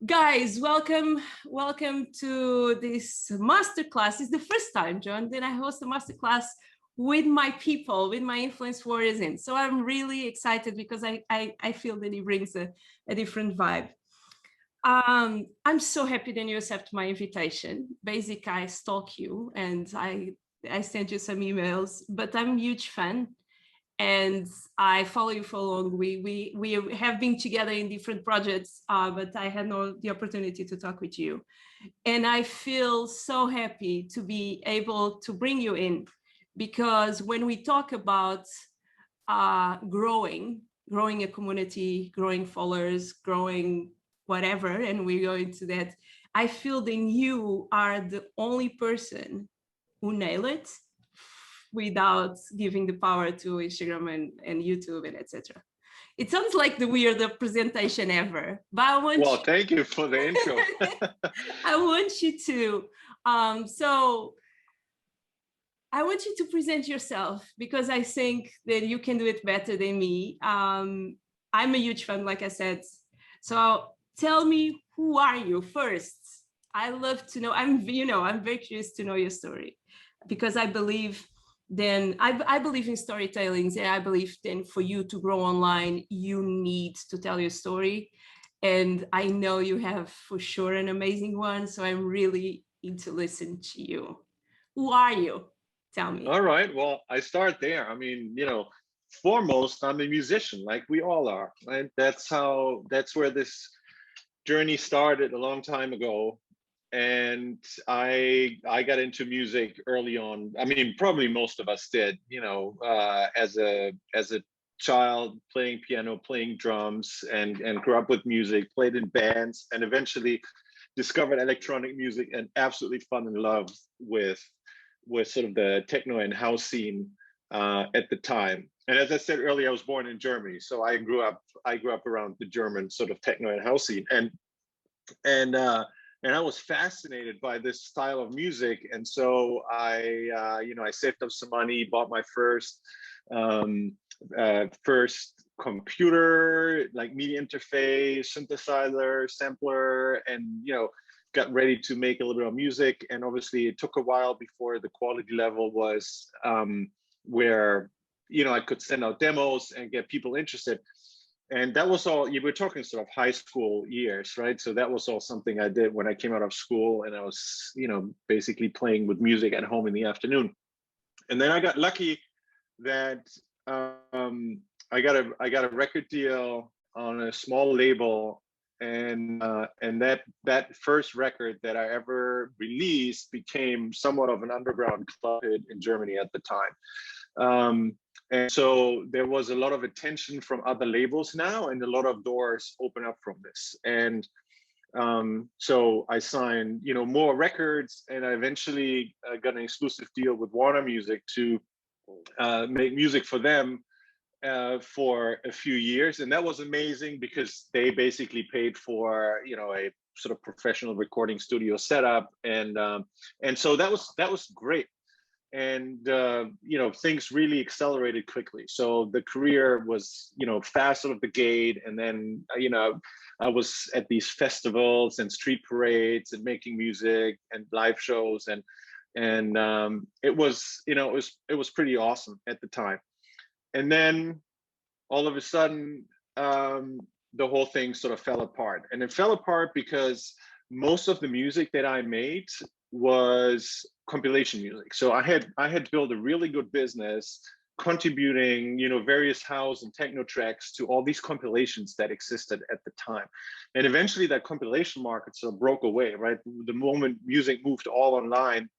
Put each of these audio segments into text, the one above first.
Guys, welcome to this masterclass. It's the first time, John, that I host a masterclass with my people, with my influence warriors in. So I'm really excited because I feel that it brings a different vibe. I'm so happy that you accept my invitation. Basically, I stalk you and I send you some emails, but I'm a huge fan and I follow you for long. We have been together in different projects, but I had the opportunity to talk with you. And I feel so happy to be able to bring you in, because when we talk about growing a community, growing followers, growing whatever, and we go into that, I feel that you are the only person who nail it without giving the power to Instagram and YouTube and etc. It sounds like the weirdest presentation ever, but I want well, thank you for the intro. I want you to so I want you to present yourself, because I think that you can do it better than me. I'm a huge fan, like I said. So tell me, who are you first? I love to know. I'm very curious to know your story, because I believe I believe in storytelling, and I believe then for you to grow online, you need to tell your story. And I know you have for sure an amazing one. So I'm really into listening to you. Who are you? Tell me. All right. Well, I start there. I mean, foremost, I'm a musician, like we all are, right? That's where this journey started a long time ago. And I got into music early on. I mean, probably most of us did, as a child, playing piano, playing drums, and grew up with music, played in bands, and eventually discovered electronic music and absolutely fell in love with sort of the techno and house scene at the time. And as I said earlier, I was born in Germany, so I grew up around the German sort of techno and house scene, and I was fascinated by this style of music. And so I saved up some money, bought my first computer, like media interface, synthesizer, sampler, and got ready to make a little bit of music. And obviously it took a while before the quality level was where I could send out demos and get people interested. And that was all, you were talking sort of high school years, right? So that was all something I did when I came out of school, and I was basically playing with music at home in the afternoon. And then I got lucky that I got a record deal on a small label, and that first record that I ever released became somewhat of an underground club hit in Germany at the time. And so there was a lot of attention from other labels now, and a lot of doors open up from this. And so I signed, more records, and I eventually got an exclusive deal with Warner Music to make music for them for a few years. And that was amazing because they basically paid for, a sort of professional recording studio setup. And so that was great. And things really accelerated quickly. So the career was fast out of the gate. And then I was at these festivals and street parades and making music and live shows, and it was pretty awesome at the time. And then all of a sudden the whole thing sort of fell apart. And it fell apart because most of the music that I made was compilation music. So I had built a really good business contributing, various house and techno tracks to all these compilations that existed at the time. And eventually that compilation market sort of broke away, right? The moment music moved all online,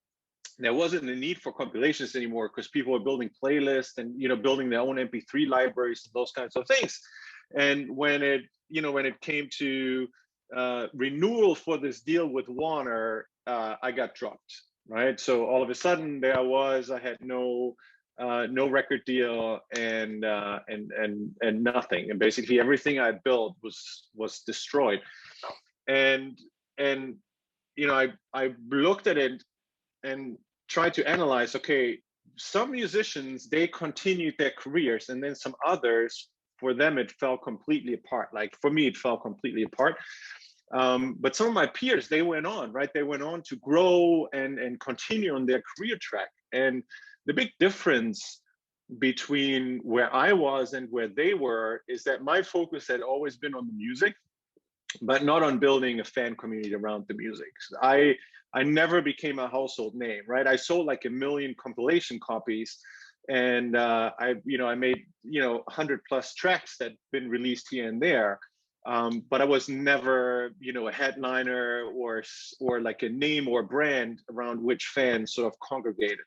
there wasn't a need for compilations anymore, because people were building playlists and building their own MP3 libraries and those kinds of things. And when it came to renewal for this deal with Warner, I got dropped, right? So all of a sudden there I had no record deal and nothing, and basically everything I built was destroyed. And I looked at it and tried to analyze, okay, some musicians, they continued their careers, and then some others, for them it fell completely apart. Like for me, it fell completely apart. But some of my peers, they went on, right? They went on to grow and continue on their career track. And the big difference between where I was and where they were is that my focus had always been on the music, but not on building a fan community around the music. I never became a household name, right? I sold like 1 million compilation copies, and I made 100+ tracks that been released here and there. But I was never, a headliner or like a name or brand around which fans sort of congregated.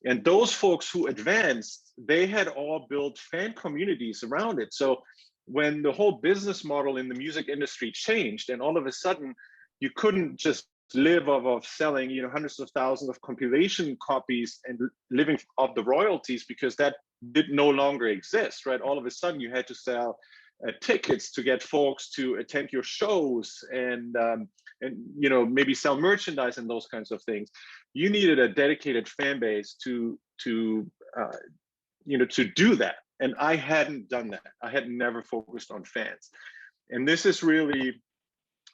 And those folks who advanced, they had all built fan communities around it. So when the whole business model in the music industry changed, and all of a sudden you couldn't just live off of selling, hundreds of thousands of compilation copies and living off the royalties, because that did no longer exist, right? All of a sudden you had to sell tickets to get folks to attend your shows, and maybe sell merchandise and those kinds of things. You needed a dedicated fan base to do that. And I hadn't done that. I had never focused on fans. And this is really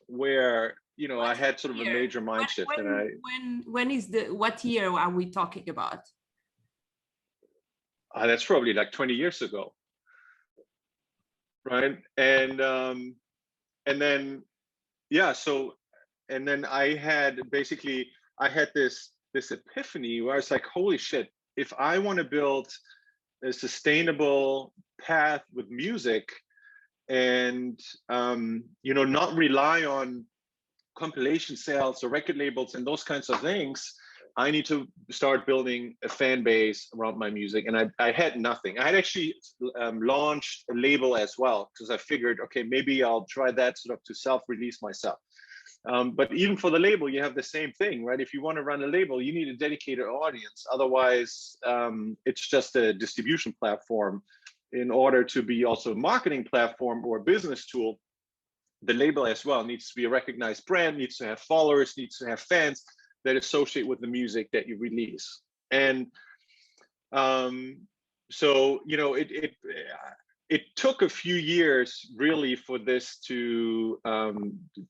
where, I had sort of a major mind shift. What year are we talking about? That's probably like 20 years ago. Right. And then, yeah, so, and then I had this epiphany where I was like, holy shit, if I want to build a sustainable path with music and, not rely on compilation sales or record labels and those kinds of things, I need to start building a fan base around my music. And I had nothing. I had actually launched a label as well, because I figured, okay, maybe I'll try that sort of to self-release myself. But even for the label, you have the same thing, right? If you want to run a label, you need a dedicated audience. Otherwise, it's just a distribution platform. In order to be also a marketing platform or a business tool, the label as well needs to be a recognized brand, needs to have followers, needs to have fans that associate with the music that you release. And so, it took a few years really for this to,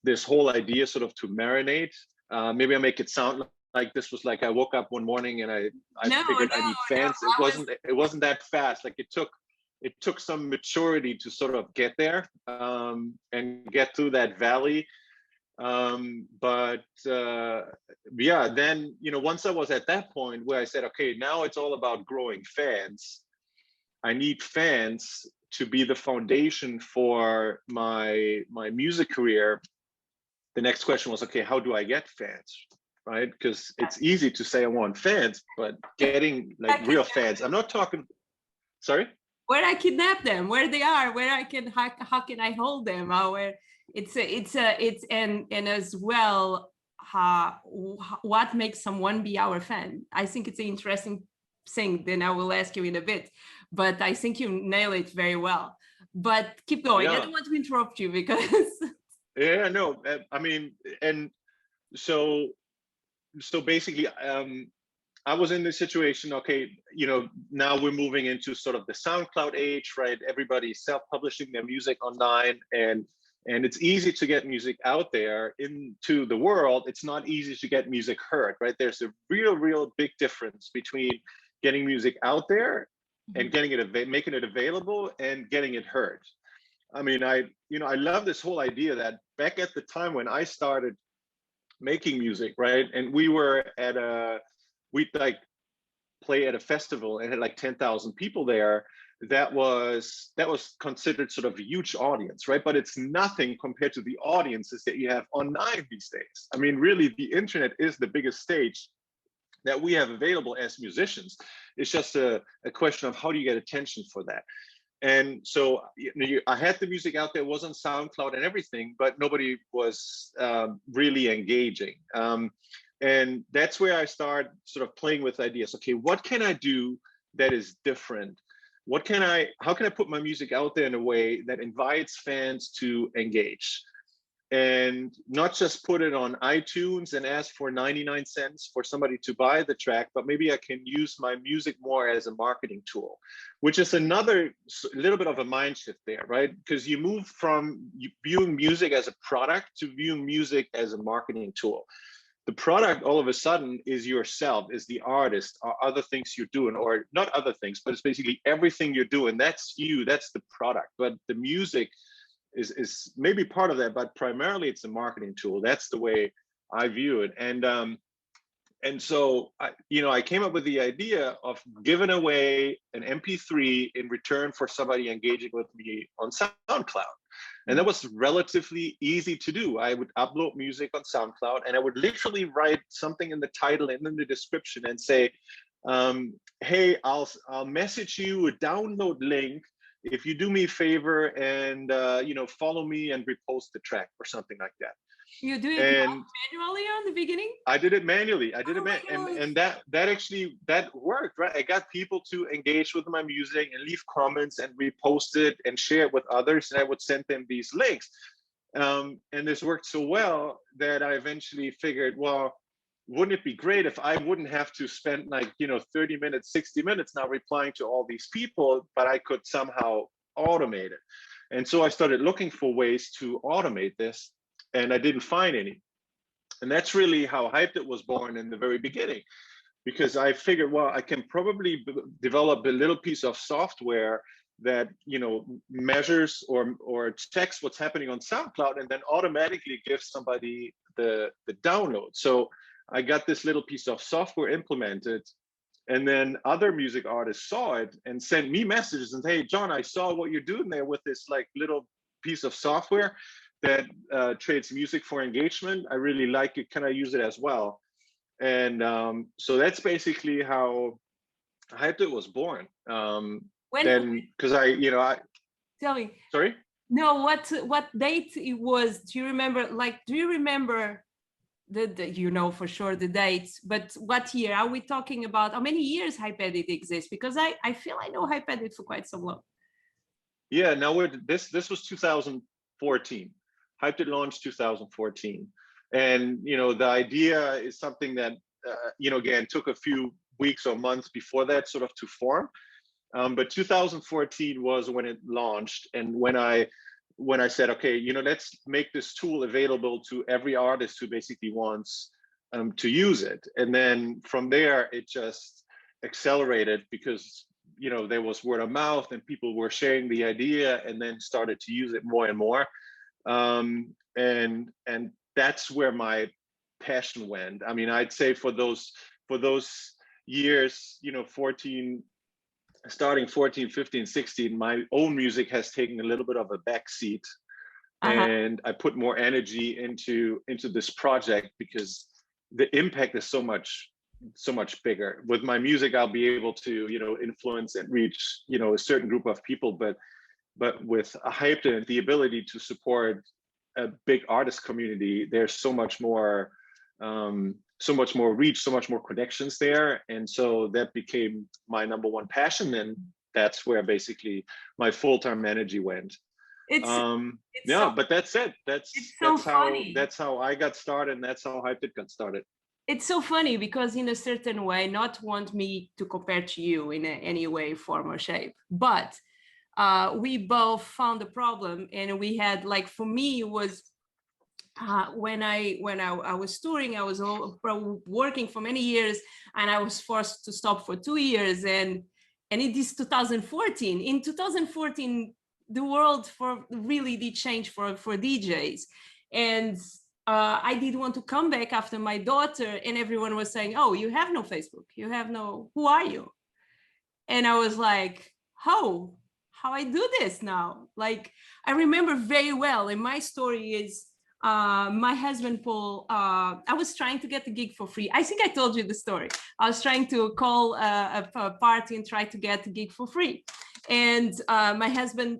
this whole idea sort of to marinate. Maybe I make it sound like this was like I woke up one morning and I figured I need fans. It wasn't that fast. Like it took some maturity to sort of get there, and get through that valley. Yeah, then, once I was at that point where I said, okay, now it's all about growing fans. I need fans to be the foundation for my music career. The next question was, okay, how do I get fans, right? Because it's easy to say I want fans, but getting like real fans, I'm not talking, sorry? Where I kidnap them, where they are, where I can, how can I hold them? And as well, what makes someone be our fan? I think it's an interesting thing. Then I will ask you in a bit, but I think you nail it very well. But keep going. Yeah. I don't want to interrupt you because. Yeah, no, I mean, and so basically, I was in this situation, okay, now we're moving into sort of the SoundCloud age, right? Everybody's self-publishing their music online, and it's easy to get music out there into the world. It's not easy to get music heard, right? There's a real big difference between getting music out there and making it available and getting it heard. I mean, I love this whole idea that back at the time when I started making music, right? And we'd like play at a festival and had like 10,000 people there. That was considered sort of a huge audience, right? But it's nothing compared to the audiences that you have online these days. I mean, really, the internet is the biggest stage that we have available as musicians. It's just a question of how do you get attention for that. And so I had the music out there, it was on SoundCloud and everything, but nobody was really engaging. And that's where I started sort of playing with ideas. Okay, what can I do that is different? How can I put my music out there in a way that invites fans to engage? and not just put it on iTunes and ask for 99 cents for somebody to buy the track, but maybe I can use my music more as a marketing tool, which is another little bit of a mind shift there, right? Because you move from viewing music as a product to viewing music as a marketing tool. The product all of a sudden is yourself, is the artist, or other things you're doing, or not other things, but it's basically everything you're doing. That's you, that's the product. But the music is maybe part of that, but primarily it's a marketing tool. That's the way I view it. And so I came up with the idea of giving away an MP3 in return for somebody engaging with me on SoundCloud. And that was relatively easy to do. I would upload music on SoundCloud, and I would literally write something in the title and in the description and say, hey, I'll message you a download link if you do me a favor and follow me and repost the track or something like that. You do it manually on the beginning? I did it manually. And that worked, right? I got people to engage with my music and leave comments and repost it and share it with others, and I would send them these links. And this worked so well that I eventually figured, well, wouldn't it be great if I wouldn't have to spend 30 minutes, 60 minutes now replying to all these people, but I could somehow automate it. And so I started looking for ways to automate this, and I didn't find any. And that's really how Hyppedit was born in the very beginning, because I figured, well, I can probably develop a little piece of software that measures or checks what's happening on SoundCloud and then automatically gives somebody the download. So I got this little piece of software implemented, and then other music artists saw it and sent me messages and, hey, John, I saw what you're doing there with this little piece of software that trades music for engagement. I really like it. Can I use it as well? And so that's basically how Hyppedit was born. Because I tell me. Sorry? No, what date it was? Do you remember? Do you remember for sure the dates? But what year are we talking about? How many years Hyppedit exists? Because I feel I know Hyppedit for quite some long. Yeah, no, this was 2014. Hyppedit launched 2014, and the idea is something that again took a few weeks or months before that sort of to form. But 2014 was when it launched, and when I said, okay, let's make this tool available to every artist who basically wants to use it. And then from there, it just accelerated because there was word of mouth and people were sharing the idea and then started to use it more and more. And that's where my passion went. I mean, I'd say for those years, 14, 15, 16, my own music has taken a little bit of a backseat. And I put more energy into this project because the impact is so much bigger. With my music, I'll be able to, influence and reach, a certain group of people, but with a Hyppedit, the ability to support a big artist community, there's so much more reach, so much more connections there. And so that became my number one passion. And that's where basically my full-time energy went. But that's it. That's how I got started, and that's how Hyppedit got started. It's so funny because in a certain way, not want me to compare to you in any way, form or shape, but we both found a problem, and we had for me it was when I was touring, I was working for many years, and I was forced to stop for 2 years, and it is 2014. In 2014, the world really did change for DJs, and I did want to come back after my daughter, and everyone was saying, "Oh, you have no Facebook, you have no. Who are you?" And I was like, "How I do this now?" I remember very well, and my story is. My husband Paul, I was trying to get the gig for free. I think I told you the story. I was trying to call a party and try to get the gig for free. And my husband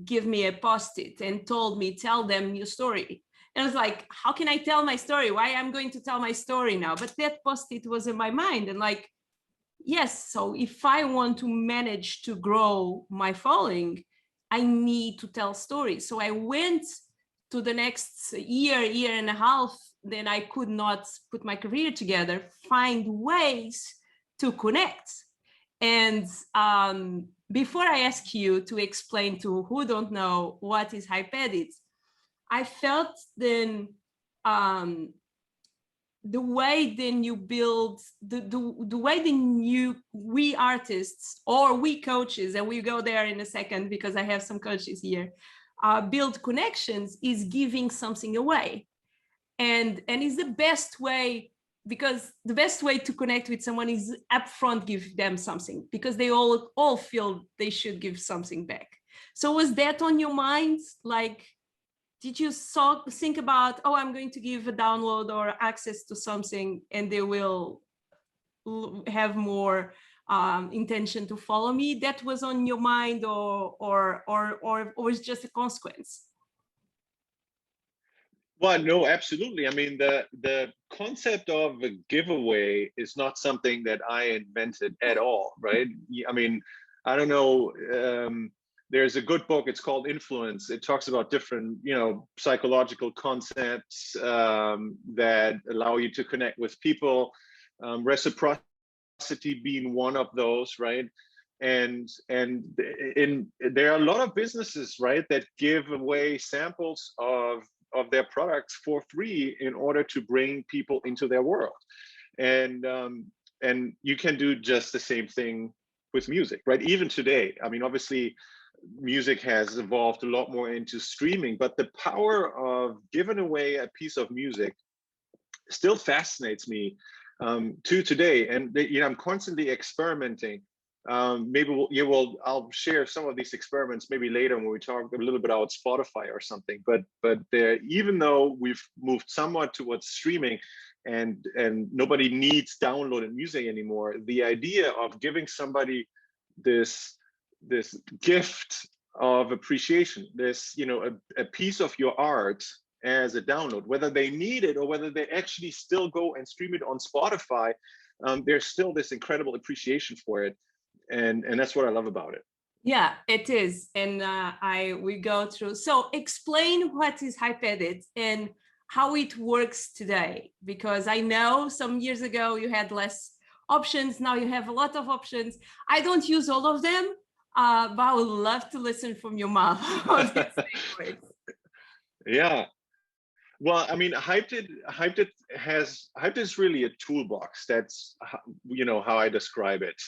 gave me a post-it and told me, tell them your story. And I was like, how can I tell my story? Why I'm going to tell my story now? But that post-it was in my mind. And yes, so if I want to manage to grow my following, I need to tell stories. So I went to the next year and a half, then I could not put my career together, find ways to connect. And before I ask you to explain to who don't know what is Hyppedit, I felt then the way then you build, the way then we artists or we coaches, and we go there in a second because I have some coaches here, build connections is giving something away. And is the best way, because the best way to connect with someone is upfront give them something, because they all feel they should give something back. So was that on your mind? Like, did you think about, oh, I'm going to give a download or access to something and they will have more intention to follow me? That was on your mind, or was just a consequence? Well, no, absolutely. I mean, the concept of a giveaway is not something that I invented at all, right? I mean, I don't know. There's a good book. It's called Influence. It talks about different, psychological concepts that allow you to connect with people. Reciprocity being one of those, right? And there are a lot of businesses, right, that give away samples of their products for free in order to bring people into their world. And you can do just the same thing with music, right? Even today, I mean, obviously music has evolved a lot more into streaming, but the power of giving away a piece of music still fascinates me to today. And I'm constantly experimenting. Maybe I'll share some of these experiments maybe later when we talk a little bit about Spotify or something. But even though we've moved somewhat towards streaming, and nobody needs downloaded music anymore, the idea of giving somebody this gift of appreciation, this a piece of your art as a download, whether they need it or whether they actually still go and stream it on Spotify, there's still this incredible appreciation for it. And that's what I love about it. Yeah, it is. And we go through. So explain what is Hyppedit and how it works today, because I know some years ago you had less options. Now you have a lot of options. I don't use all of them, but I would love to listen from your mouth how this thing works. Yeah. Well, I mean, Hyppedit is really a toolbox. That's how I describe it.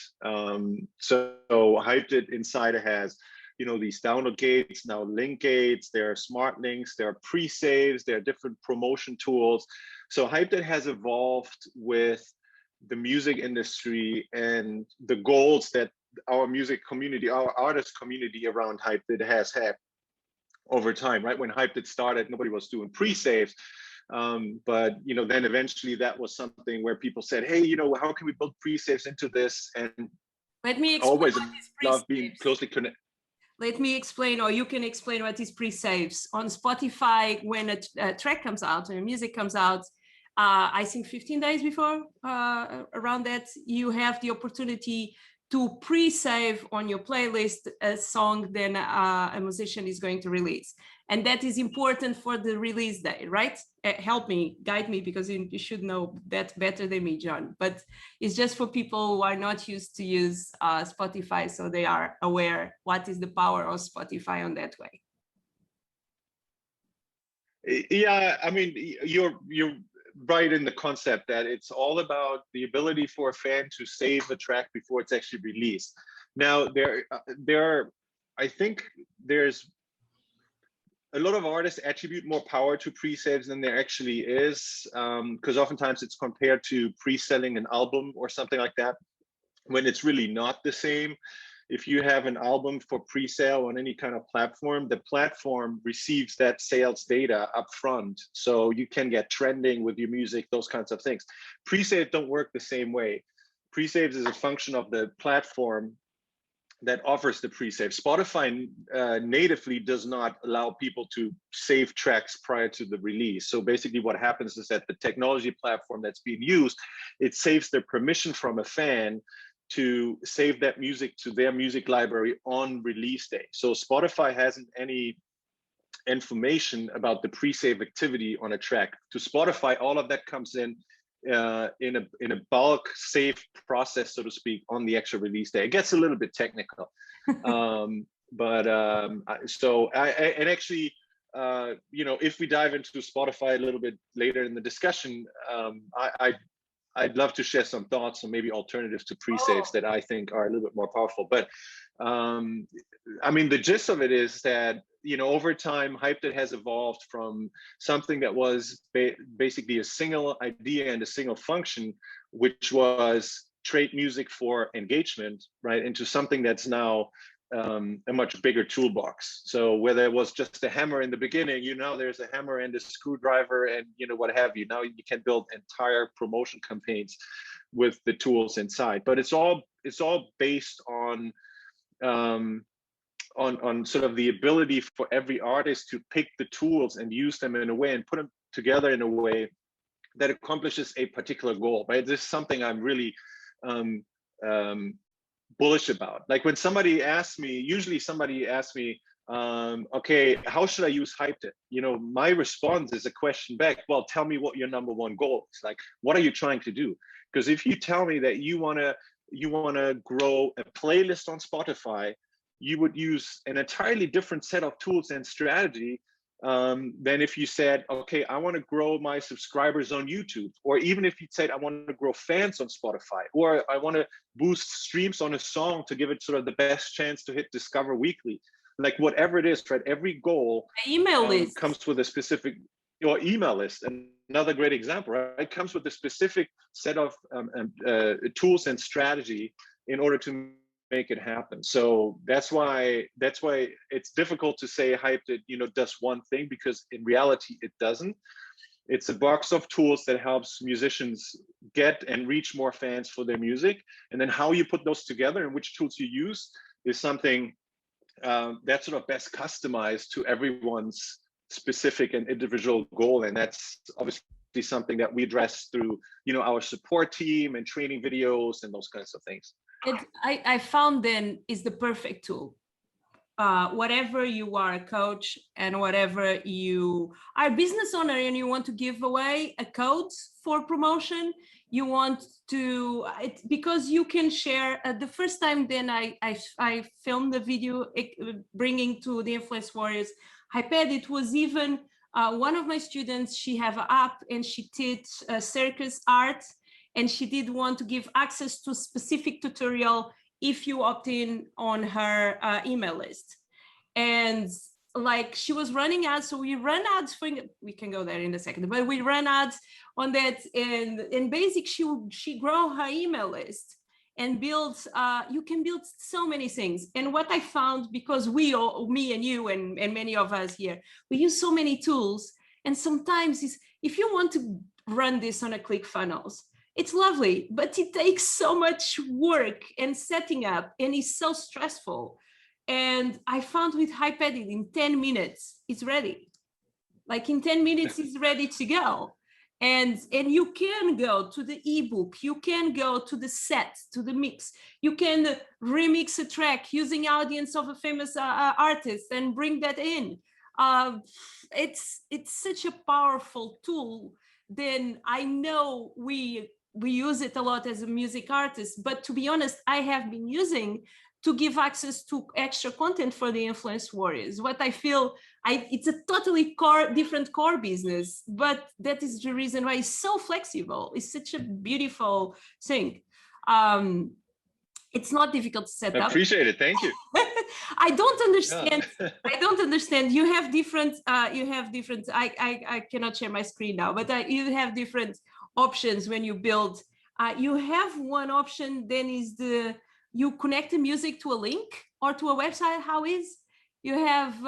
So Hyppedit inside has these download gates, now link gates. There are smart links. There are pre-saves. There are different promotion tools. So Hyppedit has evolved with the music industry and the goals that our music community, our artist community around Hyppedit has had over time, right? When Hyppedit started, nobody was doing pre-saves. But then eventually that was something where people said, hey, how can we build pre-saves into this? And let me explain always what is love being closely connected. Let me explain, or you can explain what is pre-saves. On Spotify, when a track comes out, when music comes out, I think 15 days before, around that, you have the opportunity to pre-save on your playlist a song then a musician is going to release. And that is important for the release day, right? Help me, guide me, because you should know that better than me, John. But it's just for people who are not used to use Spotify, so they are aware what is the power of Spotify on that way. Yeah, I mean, you're right in the concept that it's all about the ability for a fan to save a track before it's actually released. Now, I think there's a lot of artists attribute more power to pre-saves than there actually is, because oftentimes it's compared to pre-selling an album or something like that, when it's really not the same. If you have an album for pre-sale on any kind of platform, the platform receives that sales data up front. So you can get trending with your music, those kinds of things. Pre-saves don't work the same way. Pre-saves is a function of the platform that offers the pre-save. Spotify natively does not allow people to save tracks prior to the release. So basically what happens is that the technology platform that's being used, it saves the permission from a fan to save that music to their music library on release day. So Spotify hasn't any information about the pre-save activity on a track. To Spotify, all of that comes in a bulk save process, so to speak, on the actual release day. It gets a little bit technical, and actually, if we dive into Spotify a little bit later in the discussion, I'd love to share some thoughts on maybe alternatives to pre-saves that I think are a little bit more powerful. But I mean, the gist of it is that, over time, Hyppedit has evolved from something that was basically a single idea and a single function, which was trade music for engagement, right, into something that's now a much bigger toolbox. So where there was just a hammer in the beginning, there's a hammer and a screwdriver and what have you. Now you can build entire promotion campaigns with the tools inside. But it's all based on sort of the ability for every artist to pick the tools and use them in a way and put them together in a way that accomplishes a particular goal. Right? This is something I'm really bullish about. Like when somebody asks me, okay, how should I use Hyppedit? My response is a question back. Well, tell me what your number one goal is. Like, what are you trying to do? Because if you tell me that you want to grow a playlist on Spotify, you would use an entirely different set of tools and strategy than if you said, okay, I want to grow my subscribers on YouTube, or even if you said, I want to grow fans on Spotify, or I want to boost streams on a song to give it sort of the best chance to hit Discover Weekly. Like whatever it is, right? Every goal email list comes with a specific, or email list. And another great example, right? It comes with a specific set of tools and strategy in order to make it happen. So that's why it's difficult to say Hyppedit, does one thing, because in reality it doesn't. It's a box of tools that helps musicians get and reach more fans for their music. And then how you put those together and which tools you use is something that's sort of best customized to everyone's specific and individual goal. And that's obviously something that we address through, our support team and training videos and those kinds of things. I found then is the perfect tool. Whatever you are a coach and whatever you are a business owner and you want to give away a code for promotion, you want to, because you can share. The first time then I filmed the video bringing to the Influence Warriors Hyppedit was even one of my students. She have an app and she did circus art. And she did want to give access to specific tutorial if you opt in on her email list. And like she was running ads, so we ran ads for, we can go there in a second, but we ran ads on that, and in basic she grow her email list and built, you can build so many things. And what I found, because we all, me and you and many of us here, we use so many tools, and sometimes if you want to run this on a ClickFunnels, it's lovely, but it takes so much work and setting up, and it's so stressful. And I found with Hyppedit, in 10 minutes, it's ready. Like in 10 minutes, it's ready to go. And you can go to the ebook, you can go to the set, to the mix, you can remix a track using audience of a famous artist and bring that in. It's such a powerful tool. Then I know we use it a lot as a music artist, but to be honest, I have been using to give access to extra content for the Influence Warriors. What I feel, it's a totally different core business, but that is the reason why it's so flexible. It's such a beautiful thing. It's not difficult to set up. I appreciate it, thank you. I don't understand. Yeah. I don't understand. You have different, I cannot share my screen now, but you have different options when you build. You have one option, then is you connect the music to a link or to a website. How is you have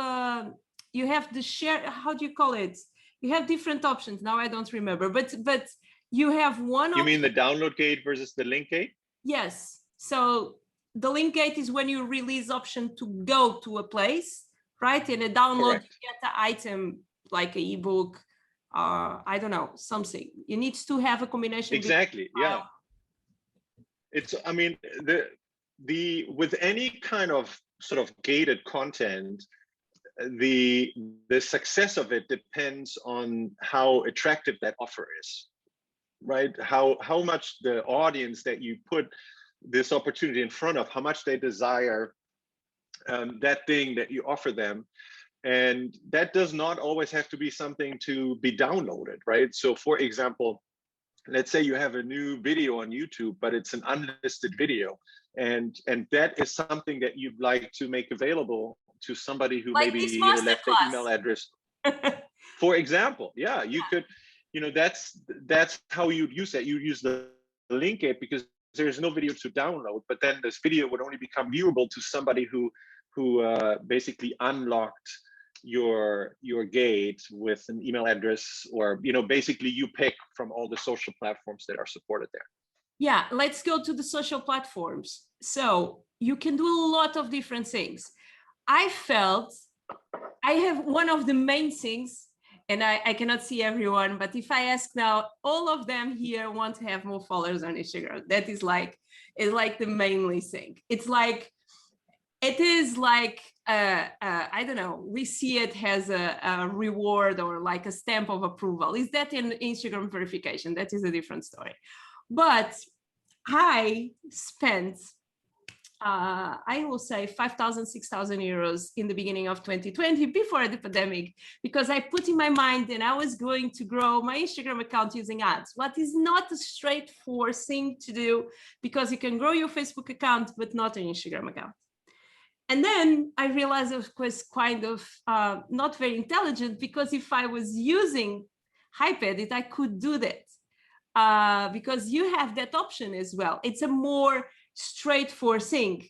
the share, how do you call it? You have different options. Now I don't remember, but you have one option. You mean the download gate versus the link gate? Yes. So the link gate is when you release option to go to a place, right? In a download, correct, you get the item like an ebook, I don't know, something. You need to have a combination. Exactly. Yeah. It's, I mean, the with any kind of sort of gated content, the success of it depends on how attractive that offer is, right? How much the audience that you put this opportunity in front of, how much they desire that thing that you offer them. And that does not always have to be something to be downloaded, right? So for example, let's say you have a new video on YouTube, but it's an unlisted video, and that is something that you'd like to make available to somebody who Like maybe this left their email address. For example, yeah, you could, that's how you'd use that. You'd use the link it because there's no video to download, but then this video would only become viewable to somebody who basically unlocked your gate with an email address, or basically you pick from all the social platforms that are supported there. Yeah, let's go to the social platforms. So you can do a lot of different things. I felt I have one of the main things, and I cannot see everyone, but if I ask now, all of them here want to have more followers on Instagram. That is like the mainly thing. It is like, I don't know, we see it as a reward or like a stamp of approval. Is that in Instagram verification? That is a different story. But I spent, I will say 5,000, 6,000 euros in the beginning of 2020 before the pandemic, because I put in my mind that I was going to grow my Instagram account using ads. What is not a straightforward thing to do, because you can grow your Facebook account, but not an Instagram account. And then I realized it was kind of not very intelligent, because if I was using Hyppedit, I could do that because you have that option as well. It's a more straightforward thing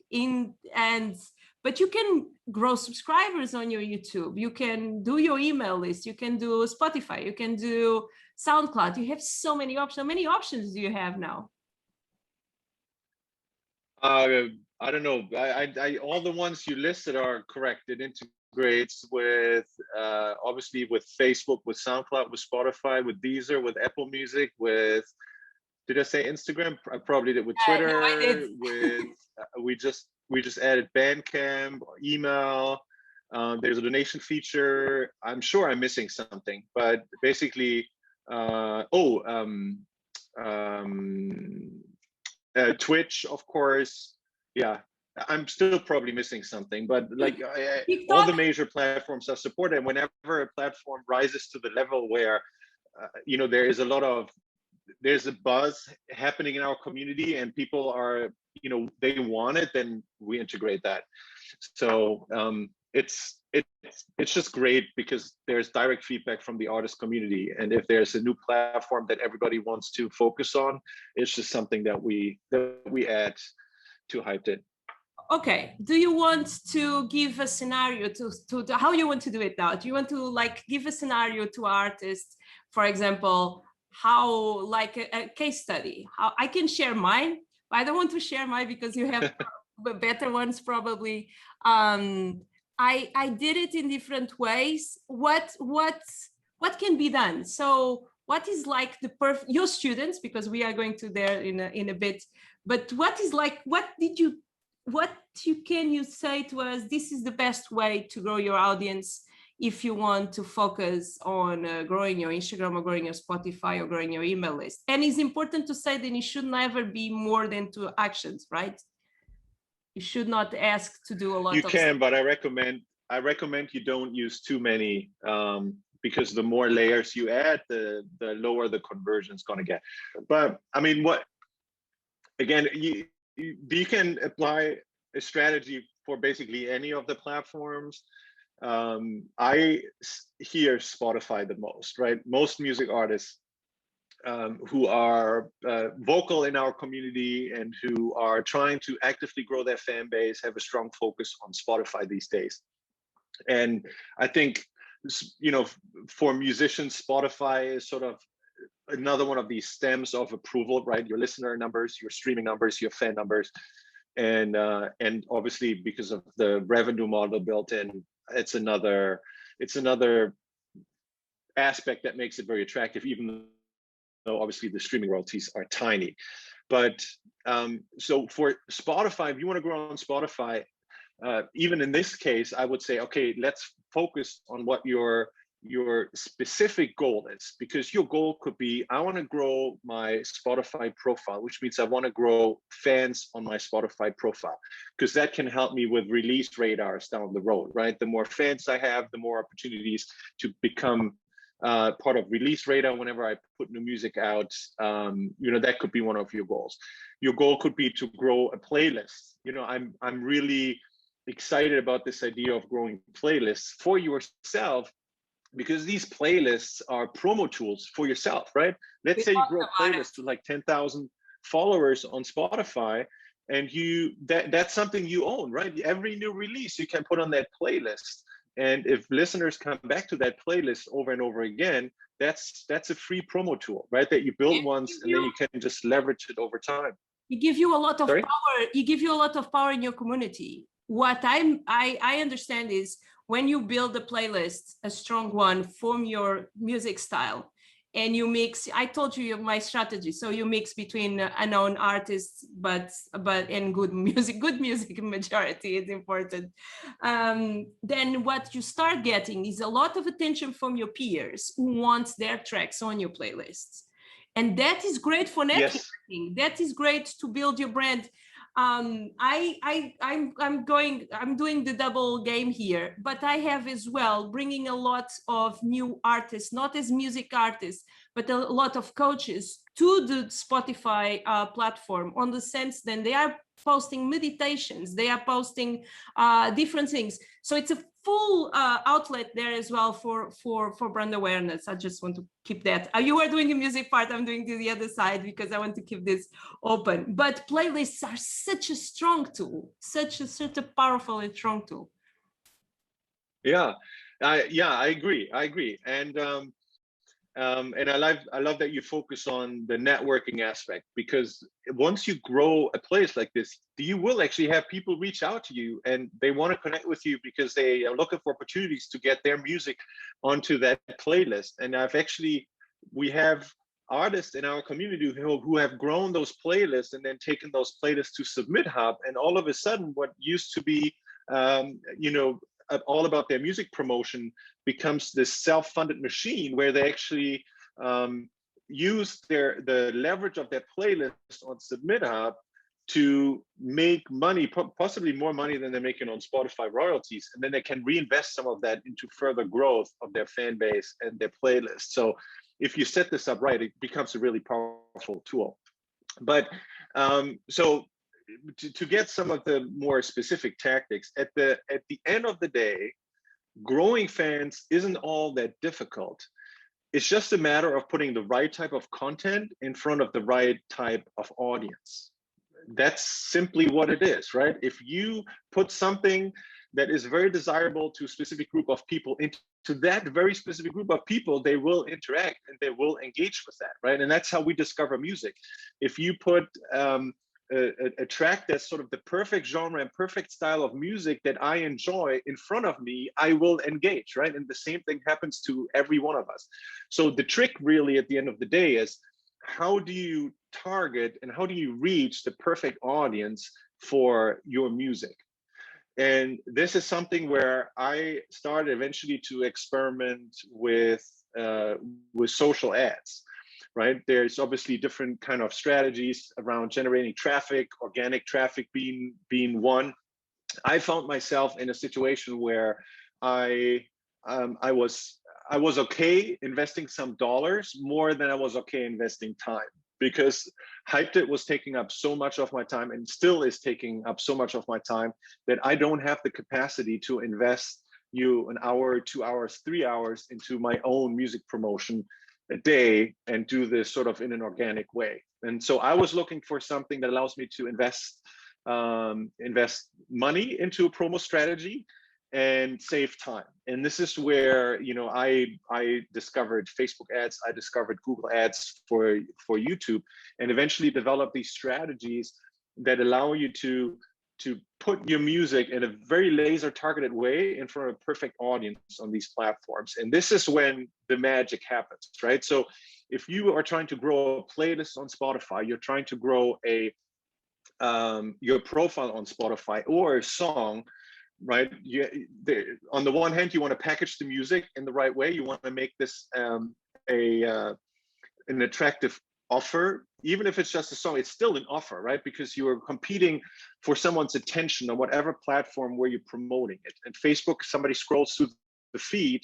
but you can grow subscribers on your YouTube. You can do your email list. You can do Spotify. You can do SoundCloud. You have so many options. How many options do you have now? I don't know. All the ones you listed are correct. It integrates with obviously with Facebook, with SoundCloud, with Spotify, with Deezer, with Apple Music, with, did I say Instagram? I probably did, with Twitter. No, I did. With we just added Bandcamp, email. There's a donation feature. I'm sure I'm missing something, but basically, Twitch, of course. Yeah, I'm still probably missing something, but like all the major platforms are supported. And whenever a platform rises to the level where there's a buzz happening in our community and people are, they want it, then we integrate that. So it's just great because there's direct feedback from the artist community, and if there's a new platform that everybody wants to focus on, it's just something that we add to Hyppedit. Okay, do you want to give a scenario to how you want to do it now? Do you want to like give a scenario to artists, for example, how, like a case study? How I can share mine, but I don't want to share mine because you have better ones probably. I did it in different ways. What can be done? So what is like your students, because we are going to there in a bit, but what is like, can you say to us, this is the best way to grow your audience if you want to focus on growing your Instagram or growing your Spotify or growing your email list? And it's important to say that it should never be more than 2 actions, right? You should not ask to do a lot. You can, but I recommend you don't use too many, because the more layers you add, the lower the conversion is going to get. But I mean, you can apply a strategy for basically any of the platforms. I hear Spotify the most, right? Most music artists who are vocal in our community and who are trying to actively grow their fan base have a strong focus on Spotify these days. And I think, for musicians, Spotify is sort of another one of these stems of approval, right? Your listener numbers, your streaming numbers, your fan numbers. And obviously because of the revenue model built in, it's another aspect that makes it very attractive, even though obviously the streaming royalties are tiny. But so for Spotify, if you want to grow on Spotify, even in this case, I would say, okay, let's focus on what your specific goal is, because your goal could be, I want to grow my Spotify profile, which means I want to grow fans on my Spotify profile, because that can help me with release radars down the road, right? The more fans I have, the more opportunities to become part of release radar whenever I put new music out. That could be one of your goals. Your goal could be to grow a playlist. I'm really excited about this idea of growing playlists for yourself, because these playlists are promo tools for yourself, right? Let's say you grow a playlist with like 10,000 followers on Spotify, and that's something you own, right? Every new release you can put on that playlist. And if listeners come back to that playlist over and over again, that's a free promo tool, right? That you build once, and then you can just leverage it over time. It gives you a lot of Sorry? power. It gives you a lot of power in your community. What I understand is, when you build a playlist, a strong one from your music style, and you mix, I told you my strategy. So you mix between unknown artists, but and good music majority is important. Then what you start getting is a lot of attention from your peers who want their tracks on your playlists. And that is great for networking. Yes. That is great to build your brand. I'm doing the double game here, but I have as well bringing a lot of new artists, not as music artists, but a lot of coaches to the Spotify platform, on the sense that they are posting meditations, they are posting different things. So it's a full outlet there as well for brand awareness. I just want to keep that. You are doing the music part, I'm doing the other side, because I want to keep this open. But playlists are such a strong tool, such a powerful and strong tool. Yeah, I agree. And I love that you focus on the networking aspect, because once you grow a place like this, you will actually have people reach out to you, and they want to connect with you because they are looking for opportunities to get their music onto that playlist. And we have artists in our community who have grown those playlists and then taken those playlists to Submit Hub, and all of a sudden what used to be all about their music promotion becomes this self-funded machine, where they actually use the leverage of their playlist on Submit Hub to make money, possibly more money than they're making on Spotify royalties, and then they can reinvest some of that into further growth of their fan base and their playlist. So if you set this up right, it becomes a really powerful tool. But so to get some of the more specific tactics, at the end of the day, growing fans isn't all that difficult. It's just a matter of putting the right type of content in front of the right type of audience. That's simply what it is, right? If you put something that is very desirable to a specific group of people into that very specific group of people, they will interact and they will engage with that, right? And that's how we discover music. If you put a track that's sort of the perfect genre and perfect style of music that I enjoy in front of me, I will engage, right? And the same thing happens to every one of us. So the trick really at the end of the day is, how do you target and how do you reach the perfect audience for your music? And this is something where I started eventually to experiment with social ads. Right? There's obviously different kind of strategies around generating traffic, organic traffic being one. I found myself in a situation where I was okay investing some dollars more than I was okay investing time, because Hyppedit was taking up so much of my time and still is taking up so much of my time that I don't have the capacity to invest an hour, 2 hours, 3 hours into my own music promotion a day and do this sort of in an organic way. And so I was looking for something that allows me to invest money into a promo strategy and save time. And this is where, I discovered Facebook ads, I discovered Google ads for YouTube, and eventually developed these strategies that allow you to put your music in a very laser targeted way in front of a perfect audience on these platforms. And this is when the magic happens, right? So if you are trying to grow a playlist on Spotify, you're trying to grow your profile on Spotify or a song, right? On the one hand, you want to package the music in the right way. You want to make this an attractive offer. Even if it's just a song, it's still an offer, right? Because you are competing for someone's attention on whatever platform where you're promoting it. And Facebook, somebody scrolls through the feed,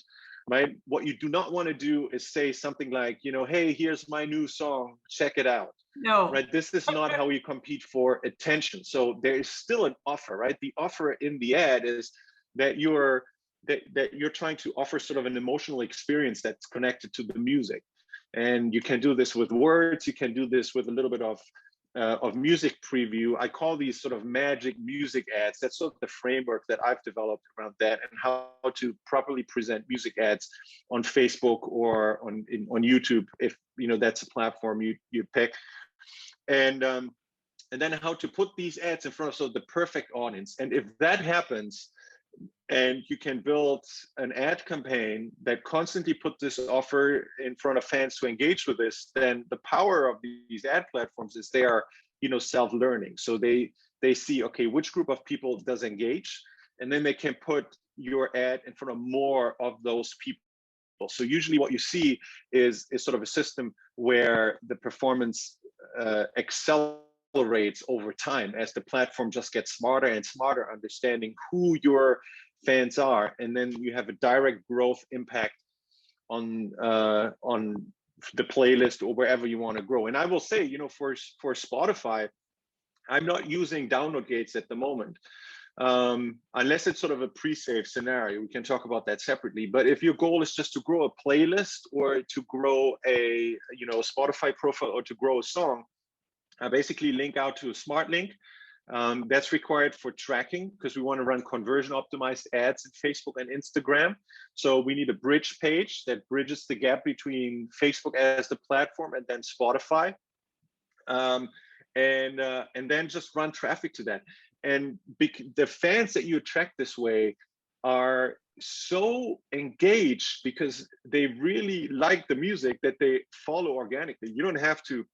right? What you do not want to do is say something like, hey, here's my new song, check it out. No. Right? This is not how you compete for attention. So there is still an offer, right? The offer in the ad is that you're trying to offer sort of an emotional experience that's connected to the music. And you can do this with words. You can do this with a little bit of music preview. I call these sort of magic music ads. That's sort of the framework that I've developed around that, and how to properly present music ads on Facebook or on YouTube, if that's a platform you pick. And then how to put these ads in front of the perfect audience. And if that happens, and you can build an ad campaign that constantly put this offer in front of fans to engage with this, then the power of these ad platforms is they are, self-learning. So they see, okay, which group of people does engage, and then they can put your ad in front of more of those people. So usually what you see is sort of a system where the performance accelerates over time as the platform just gets smarter and smarter, understanding who your fans are, and then you have a direct growth impact on the playlist or wherever you want to grow. And I will say, for Spotify, I'm not using download gates at the moment, unless it's sort of a pre-save scenario. We can talk about that separately. But if your goal is just to grow a playlist or to grow a Spotify profile or to grow a song, I basically link out to a smart link. That's required for tracking because we want to run conversion optimized ads in Facebook and Instagram. So we need a bridge page that bridges the gap between Facebook as the platform and then Spotify, and then just run traffic to that. And the fans that you attract this way are so engaged because they really like the music that they follow organically. You don't have to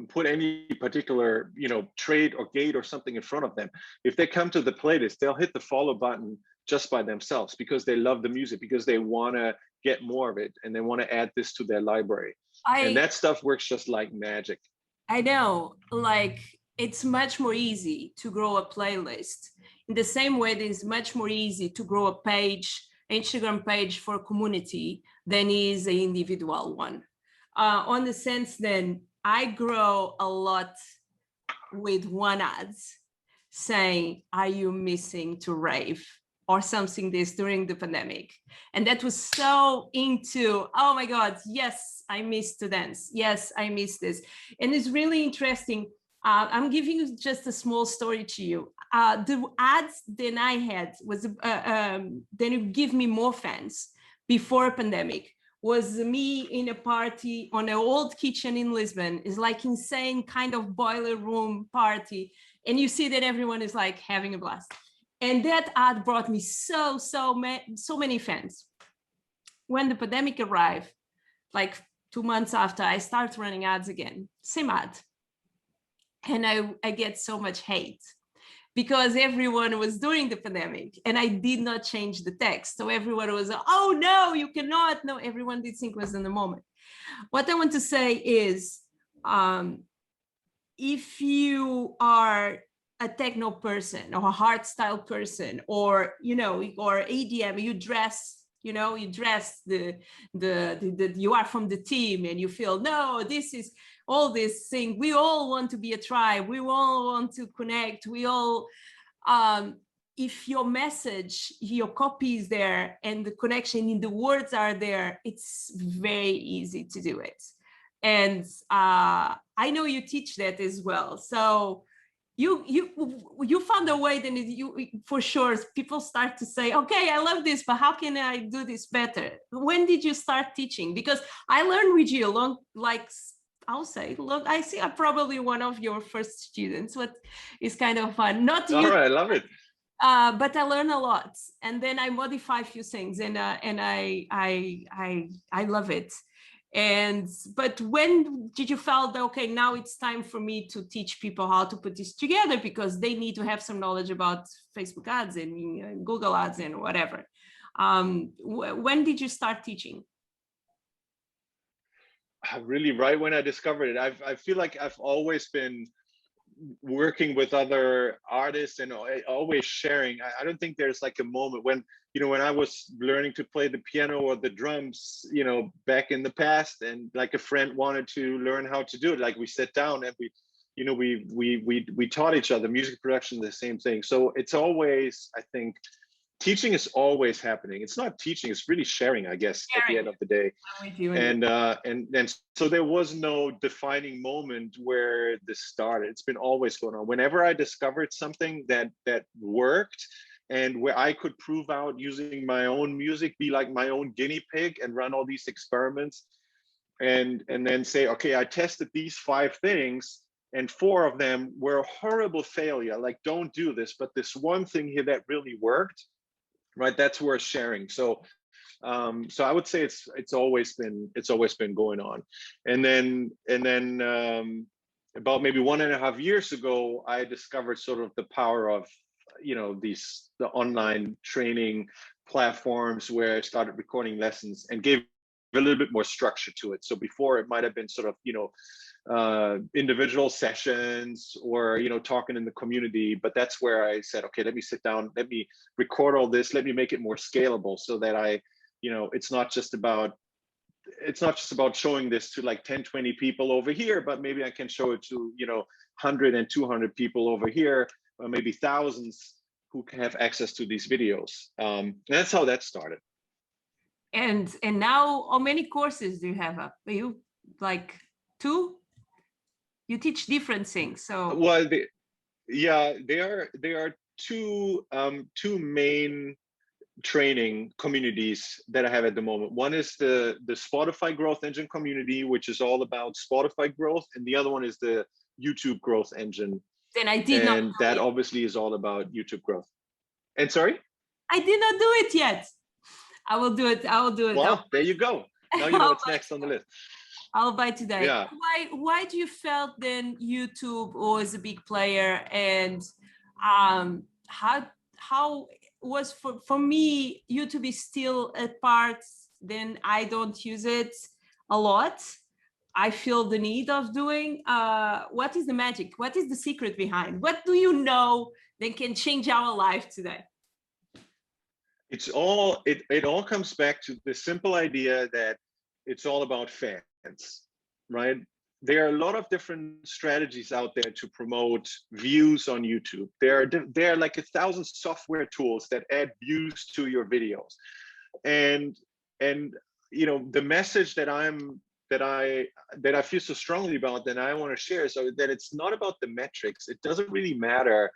put any particular trade or gate or something in front of them. If they come to the playlist, they'll hit the follow button just by themselves because they love the music, because they want to get more of it and they want to add this to their library. And that stuff works just like magic. I know, like it's much more easy to grow a playlist in the same way that it's much more easy to grow a page, Instagram page for a community than is an individual one. On the sense then, I grow a lot with one ads saying, are you missing to rave or something this during the pandemic? And that was so into, oh my God, yes, I miss to dance. Yes, I miss this. And it's really interesting. I'm giving you just a small story to you. The ads that I had was, then it give me more fans before pandemic. Was me in a party on an old kitchen in Lisbon. It's like insane kind of boiler room party. And you see that everyone is like having a blast. And that ad brought me so many fans. When the pandemic arrived, like 2 months after, I start running ads again, same ad. And I get so much hate because everyone was during the pandemic and I did not change the text. So everyone was, oh no, you cannot. No, everyone did think it was in the moment. What I want to say is, if you are a techno person or a hard style person, or, or ADM, you dress, you are from the team and you feel, no, this is all this thing. We all want to be a tribe. We all want to connect. We all, if your message, your copy is there and the connection in the words are there, it's very easy to do it. And I know you teach that as well. So you found a way, then for sure people start to say, okay, I love this, but how can I do this better? When did you start teaching? Because I learned with you along, like I'll say, look, I see I'm probably one of your first students, what is kind of fun. Not all you, right, I love it. But I learn a lot, and then I modify a few things, and I love it. And but when did you felt that, okay, now it's time for me to teach people how to put this together, because they need to have some knowledge about Facebook ads and Google ads and whatever. When did you start teaching? Really, right when I discovered it. I feel like I've always been working with other artists and always sharing. I don't think there's like a moment when, when I was learning to play the piano or the drums, back in the past, and like a friend wanted to learn how to do it, like we sat down and we taught each other music production, the same thing. So it's always, I think, teaching is always happening. It's not teaching, it's really sharing, I guess, at the end of the day. I'm with you. And so there was no defining moment where this started. It's been always going on. Whenever I discovered something that worked, and where I could prove out using my own music, be like my own guinea pig and run all these experiments, and then say, okay, I tested these 5 things and 4 of them were a horrible failure. Like, don't do this, but this one thing here that really worked, right? That's worth sharing. So I would say it's always been going on. And then about maybe 1.5 years ago, I discovered sort of the power of the online training platforms, where I started recording lessons and gave a little bit more structure to it. So before, it might have been sort of individual sessions or talking in the community, but that's where I said, okay, let me sit down, let me record all this, let me make it more scalable, so that I it's not just about showing this to like 10-20 people over here, but maybe I can show it to 100 and 200 people over here, or maybe thousands who can have access to these videos. And that's how that started. And now, how many courses do you have up? Are you like 2? You teach different things, so well, there are two main training communities that I have at the moment. One is the Spotify Growth Engine community, which is all about Spotify growth, and the other one is the YouTube Growth Engine. Then I did not. And that obviously is all about YouTube growth. And sorry? I did not do it yet. I will do it. I will do it. Well, there you go. Now you know what's next on the list. I'll buy today. Yeah. Why do you felt then YouTube was a big player, and how was for me, YouTube is still a part, then I don't use it a lot. I feel the need of doing. What is the magic? What is the secret behind? What do you know that can change our life today? It all comes back to the simple idea that it's all about fans, right? There are a lot of different strategies out there to promote views on YouTube. There are like 1,000 software tools that add views to your videos. And the message that I feel so strongly about, that I want to share, so that it's not about the metrics. It doesn't really matter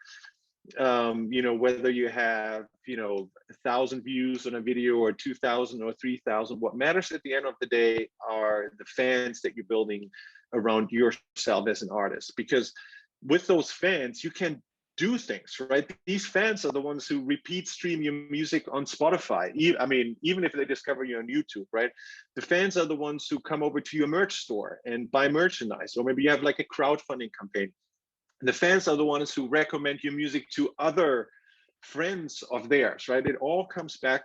whether you have 1,000 views on a video or 2,000 or 3,000. What matters at the end of the day are the fans that you're building around yourself as an artist, because with those fans you can do things, right? These fans are the ones who repeat stream your music on Spotify. I mean, even if they discover you on YouTube, right? The fans are the ones who come over to your merch store and buy merchandise, or maybe you have like a crowdfunding campaign. The fans are the ones who recommend your music to other friends of theirs, right? It all comes back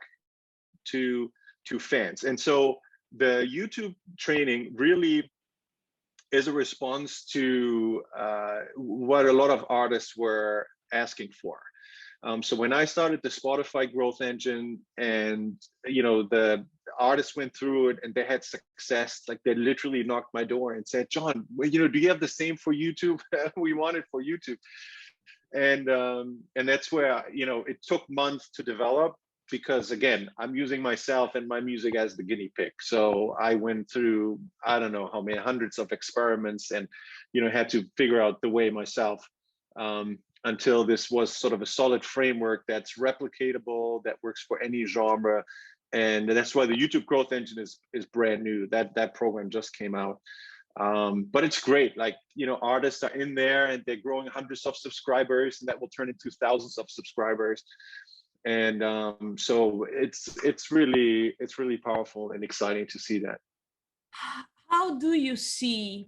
to fans. And so the YouTube training really is a response to what a lot of artists were asking for. So when I started the Spotify Growth Engine, and the artists went through it and they had success, like they literally knocked my door and said, John, do you have the same for YouTube? We want it for YouTube. And that's where it took months to develop, because again, I'm using myself and my music as the guinea pig. So I went through, I don't know how many hundreds of experiments, and had to figure out the way myself, until this was sort of a solid framework that's replicatable, that works for any genre. And that's why the YouTube Growth Engine is brand new. That program just came out. But it's great. Like, artists are in there and they're growing hundreds of subscribers, and that will turn into thousands of subscribers. And so it's really powerful and exciting to see that. How do you see,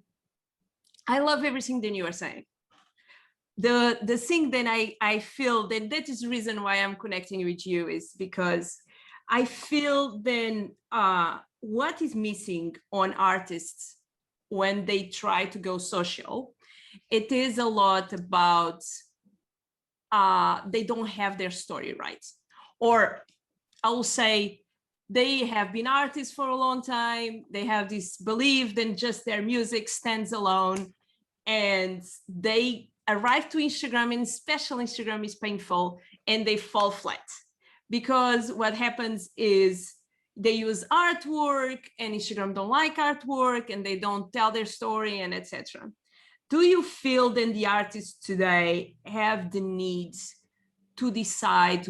I love everything that you are saying. The thing that I feel that is the reason why I'm connecting with you is because I feel then what is missing on artists when they try to go social, it is a lot about they don't have their story right. Or I will say they have been artists for a long time. They have this belief that just their music stands alone, and they arrive to Instagram, and especially Instagram is painful, and they fall flat. Because what happens is they use artwork and Instagram don't like artwork and they don't tell their story and etc. Do you feel that the artists today have the needs to decide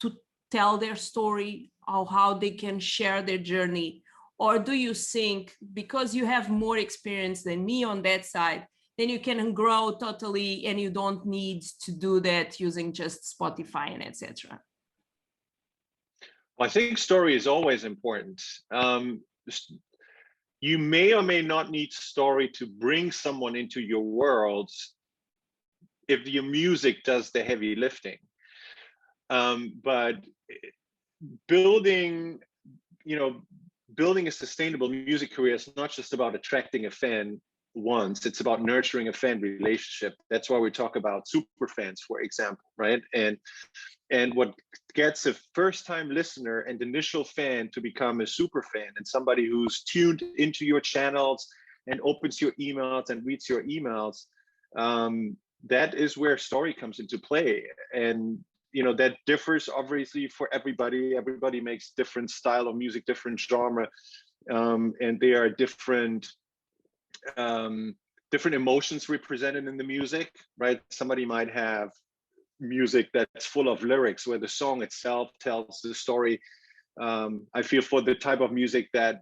to tell their story or how they can share their journey? Or do you think because you have more experience than me on that side, then you can grow totally and you don't need to do that using just Spotify and etc.? Well, I think story is always important. You may or may not need story to bring someone into your world if your music does the heavy lifting. But building, building a sustainable music career is not just about attracting a fan once, it's about nurturing a fan relationship. That's why we talk about super fans, for example, right? And what gets a first-time listener and initial fan to become a super fan and somebody who's tuned into your channels and opens your emails and reads your emails, that is where story comes into play. And that differs obviously for everybody. Everybody makes different style of music, different genre, and they are different emotions represented in the music, right? Somebody might have music that's full of lyrics where the song itself tells the story. I feel for the type of music that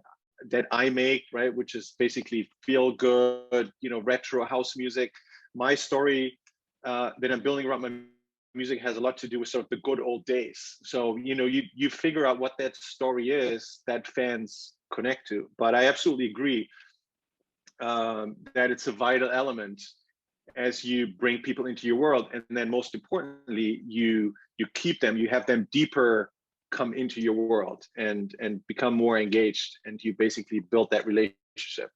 I make, right, which is basically feel good, retro house music. My story that I'm building around my music has a lot to do with sort of the good old days. So you figure out what that story is that fans connect to. But I absolutely agree that it's a vital element as you bring people into your world, and then most importantly, you keep them, you have them deeper come into your world and become more engaged, and you basically build that relationship.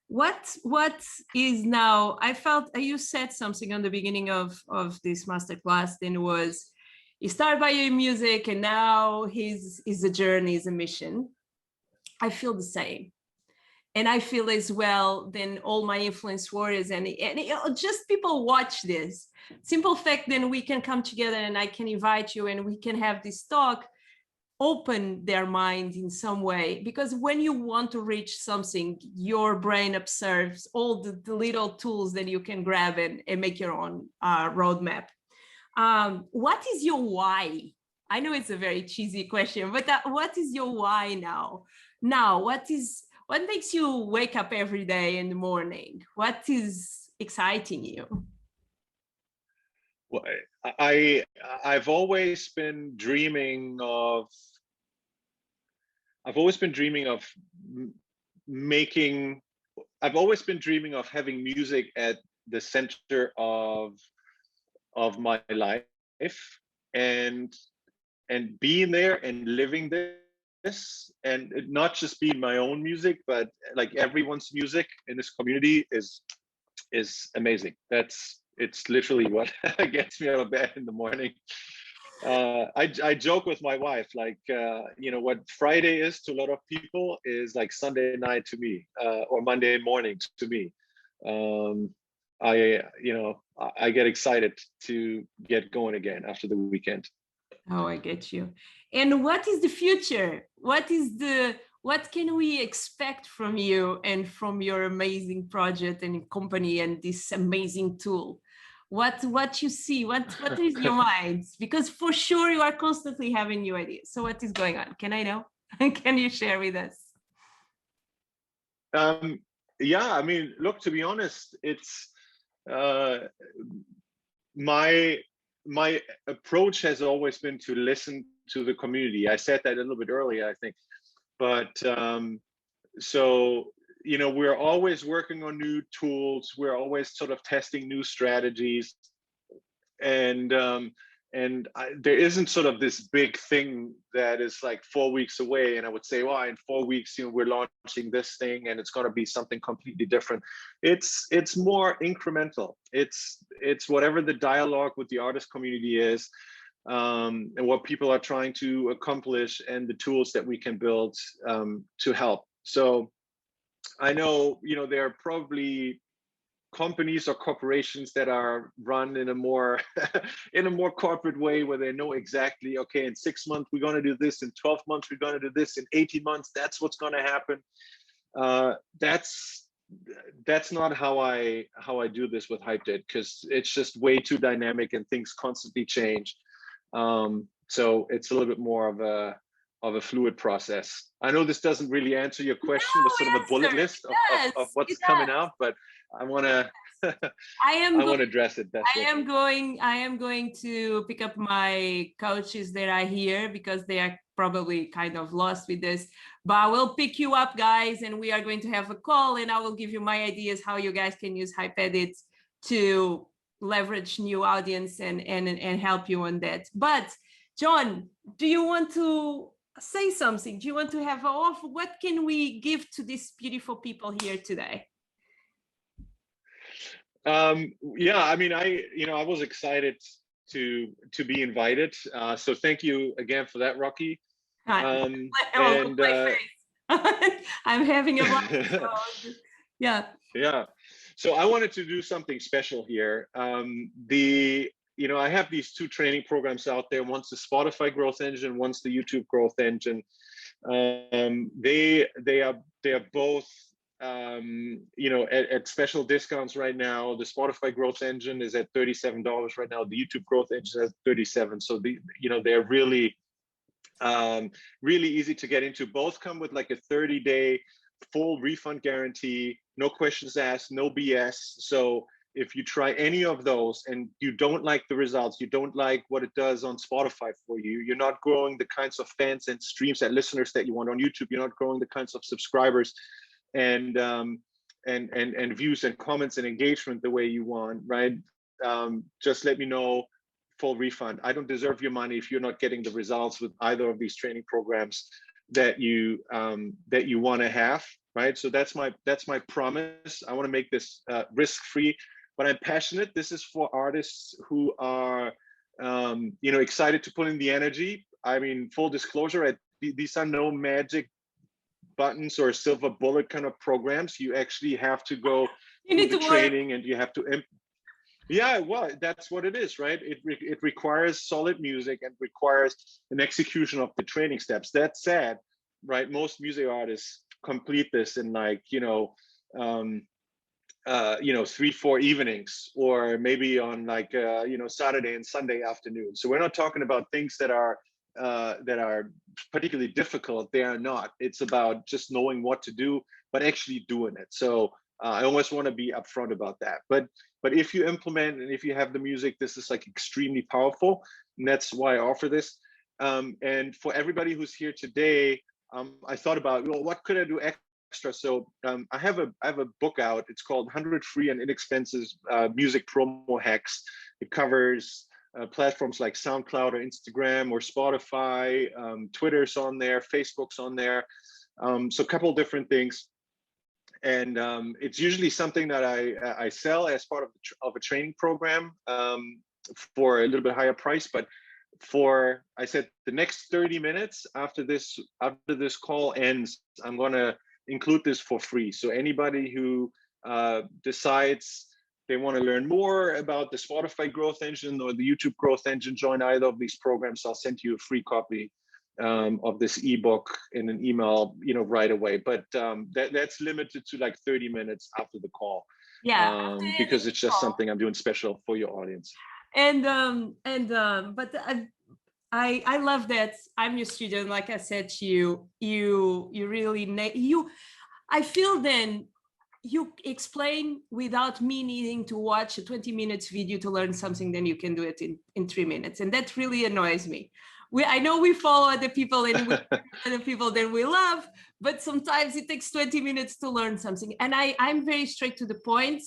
What is now, I felt you said something on the beginning of this masterclass, then was you start by your music and now is a journey, is a mission. I feel the same. And I feel as well, then all my influence warriors and just people watch this simple fact, then we can come together and I can invite you and we can have this talk, open their mind in some way. Because when you want to reach something, your brain observes all the little tools that you can grab and make your own roadmap. What is your why? I know it's a very cheesy question, but what is your why now? What makes you wake up every day in the morning? What is exciting you? Well, I've always been dreaming of making. I've always been dreaming of having music at the center of my life, and being there and living this, and not just being my own music, but like everyone's music in this community is amazing. It's literally what gets me out of bed in the morning. I joke with my wife, like, what Friday is to a lot of people is like Sunday night to me, or Monday morning to me. I get excited to get going again after the weekend. Oh, I get you. And what is the future? What can we expect from you and from your amazing project and company and this amazing tool? What you see? What is your mind? Because for sure you are constantly having new ideas. So what is going on? Can I know? Can you share with us? Yeah, I mean, look, to be honest, it's my approach has always been to listen to the community. I said that a little bit earlier, I think. But so, you know, we're always working on new tools. We're always sort of testing new strategies. And there isn't sort of this big thing that is like 4 weeks away. And I would say, well, in 4 weeks, you know, we're launching this thing and it's going to be something completely different. It's more incremental. It's whatever the dialogue with the artist community is, and what people are trying to accomplish, and the tools that we can build to help. So I know, you know, there are probably companies or corporations that are run in a more in a more corporate way, where they know exactly, okay, in 6 months we're going to do this, in 12 months we're going to do this, in 18 months that's what's going to happen. That's not how I do this with Hyppedit, because it's just way too dynamic and things constantly change. So it's a little bit more of a fluid process. I know this doesn't really answer your question with sort of a bullet list of what's coming out, but I want to I want to address it best. I am going to pick up my coaches that are here, because they are probably kind of lost with this, but I will pick you up, guys, and we are going to have a call, and I will give you my ideas how you guys can use Hyppedit to leverage new audience and help you on that. But John, do you want to say something? Do you want to have an offer? What can we give to these beautiful people here today? Yeah, I mean, I was excited to be invited. So thank you again for that, Rocky. I'm having a blast. So, yeah. Yeah. So I wanted to do something special here. I have these two training programs out there. One's the Spotify Growth Engine, one's the YouTube Growth Engine. They are both at special discounts right now. The Spotify Growth Engine is at $37 right now. The YouTube Growth Engine is at $37. So they're really really easy to get into. Both come with like a 30-day full refund guarantee, no questions asked, no BS. So if you try any of those and you don't like the results, you don't like what it does on Spotify for you, you're not growing the kinds of fans and streams and listeners that you want on YouTube, you're not growing the kinds of subscribers and views and comments and engagement the way you want, right? Just let me know. Full refund. I don't deserve your money if you're not getting the results with either of these training programs that you want to have, right? So that's my promise. I want to make this risk-free, but I'm passionate. This is for artists who are excited to put in the energy. I mean, full disclosure, these are no magic buttons or silver bullet kind of programs. You actually have to go through the training, and you have to yeah, well, that's what it is, right? It requires solid music and requires an execution of the training steps. That said, right, most music artists complete this in 3-4 evenings, or maybe on Saturday and Sunday afternoon. So we're not talking about things that are particularly difficult. They are not. It's about just knowing what to do, but actually doing it. So I always want to be upfront about that. But if you implement and if you have the music, this is like extremely powerful, and that's why I offer this. And for everybody who's here today, I thought about, well, what could I do extra? So I have a book out. It's called 100 Free and Inexpensive Music Promo Hacks. It covers platforms like SoundCloud or Instagram or Spotify. Twitter's on there, Facebook's on there. So a couple of different things. And it's usually something that I sell as part of a training program for a little bit higher price. But I said the next 30 minutes after this call ends, I'm going to include this for free. So anybody who decides they want to learn more about the Spotify Growth Engine or the YouTube Growth Engine, join either of these programs. I'll send you a free copy of this ebook in an email, right away. But that's limited to like 30 minutes after the call. Yeah, because it's just something I'm doing special for your audience. But I love that. I'm your student. Like I said to you, you really I feel then you explain without me needing to watch a 20 minutes video to learn something. Then you can do it in 3 minutes, and that really annoys me. I know we follow other people and we other people that we love, but sometimes it takes 20 minutes to learn something. And I'm very straight to the point.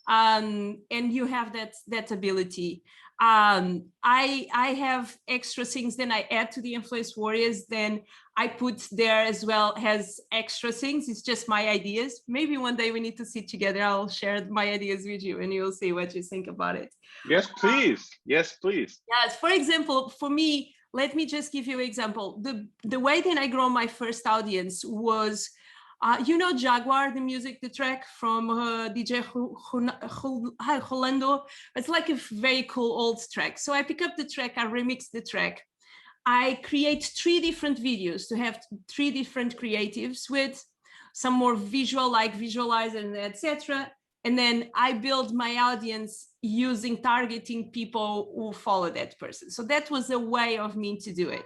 And you have that ability. I have extra things then I add to the Influence Warriors, then I put there as well as extra things. It's just my ideas. Maybe one day we need to sit together. I'll share my ideas with you and you'll see what you think about it. Yes, please. Yes, please. Yes, for example, for me, let me just give you an example. The way that I grew my first audience was, you know, Jaguar, the music, the track from DJ Rolando. It's like a very cool old track. So I pick up the track, I remix the track. I create 3 different videos to have 3 different creatives with some more visual, like visualize and etc. And then I build my audience using targeting people who follow that person. So that was a way of me to do it.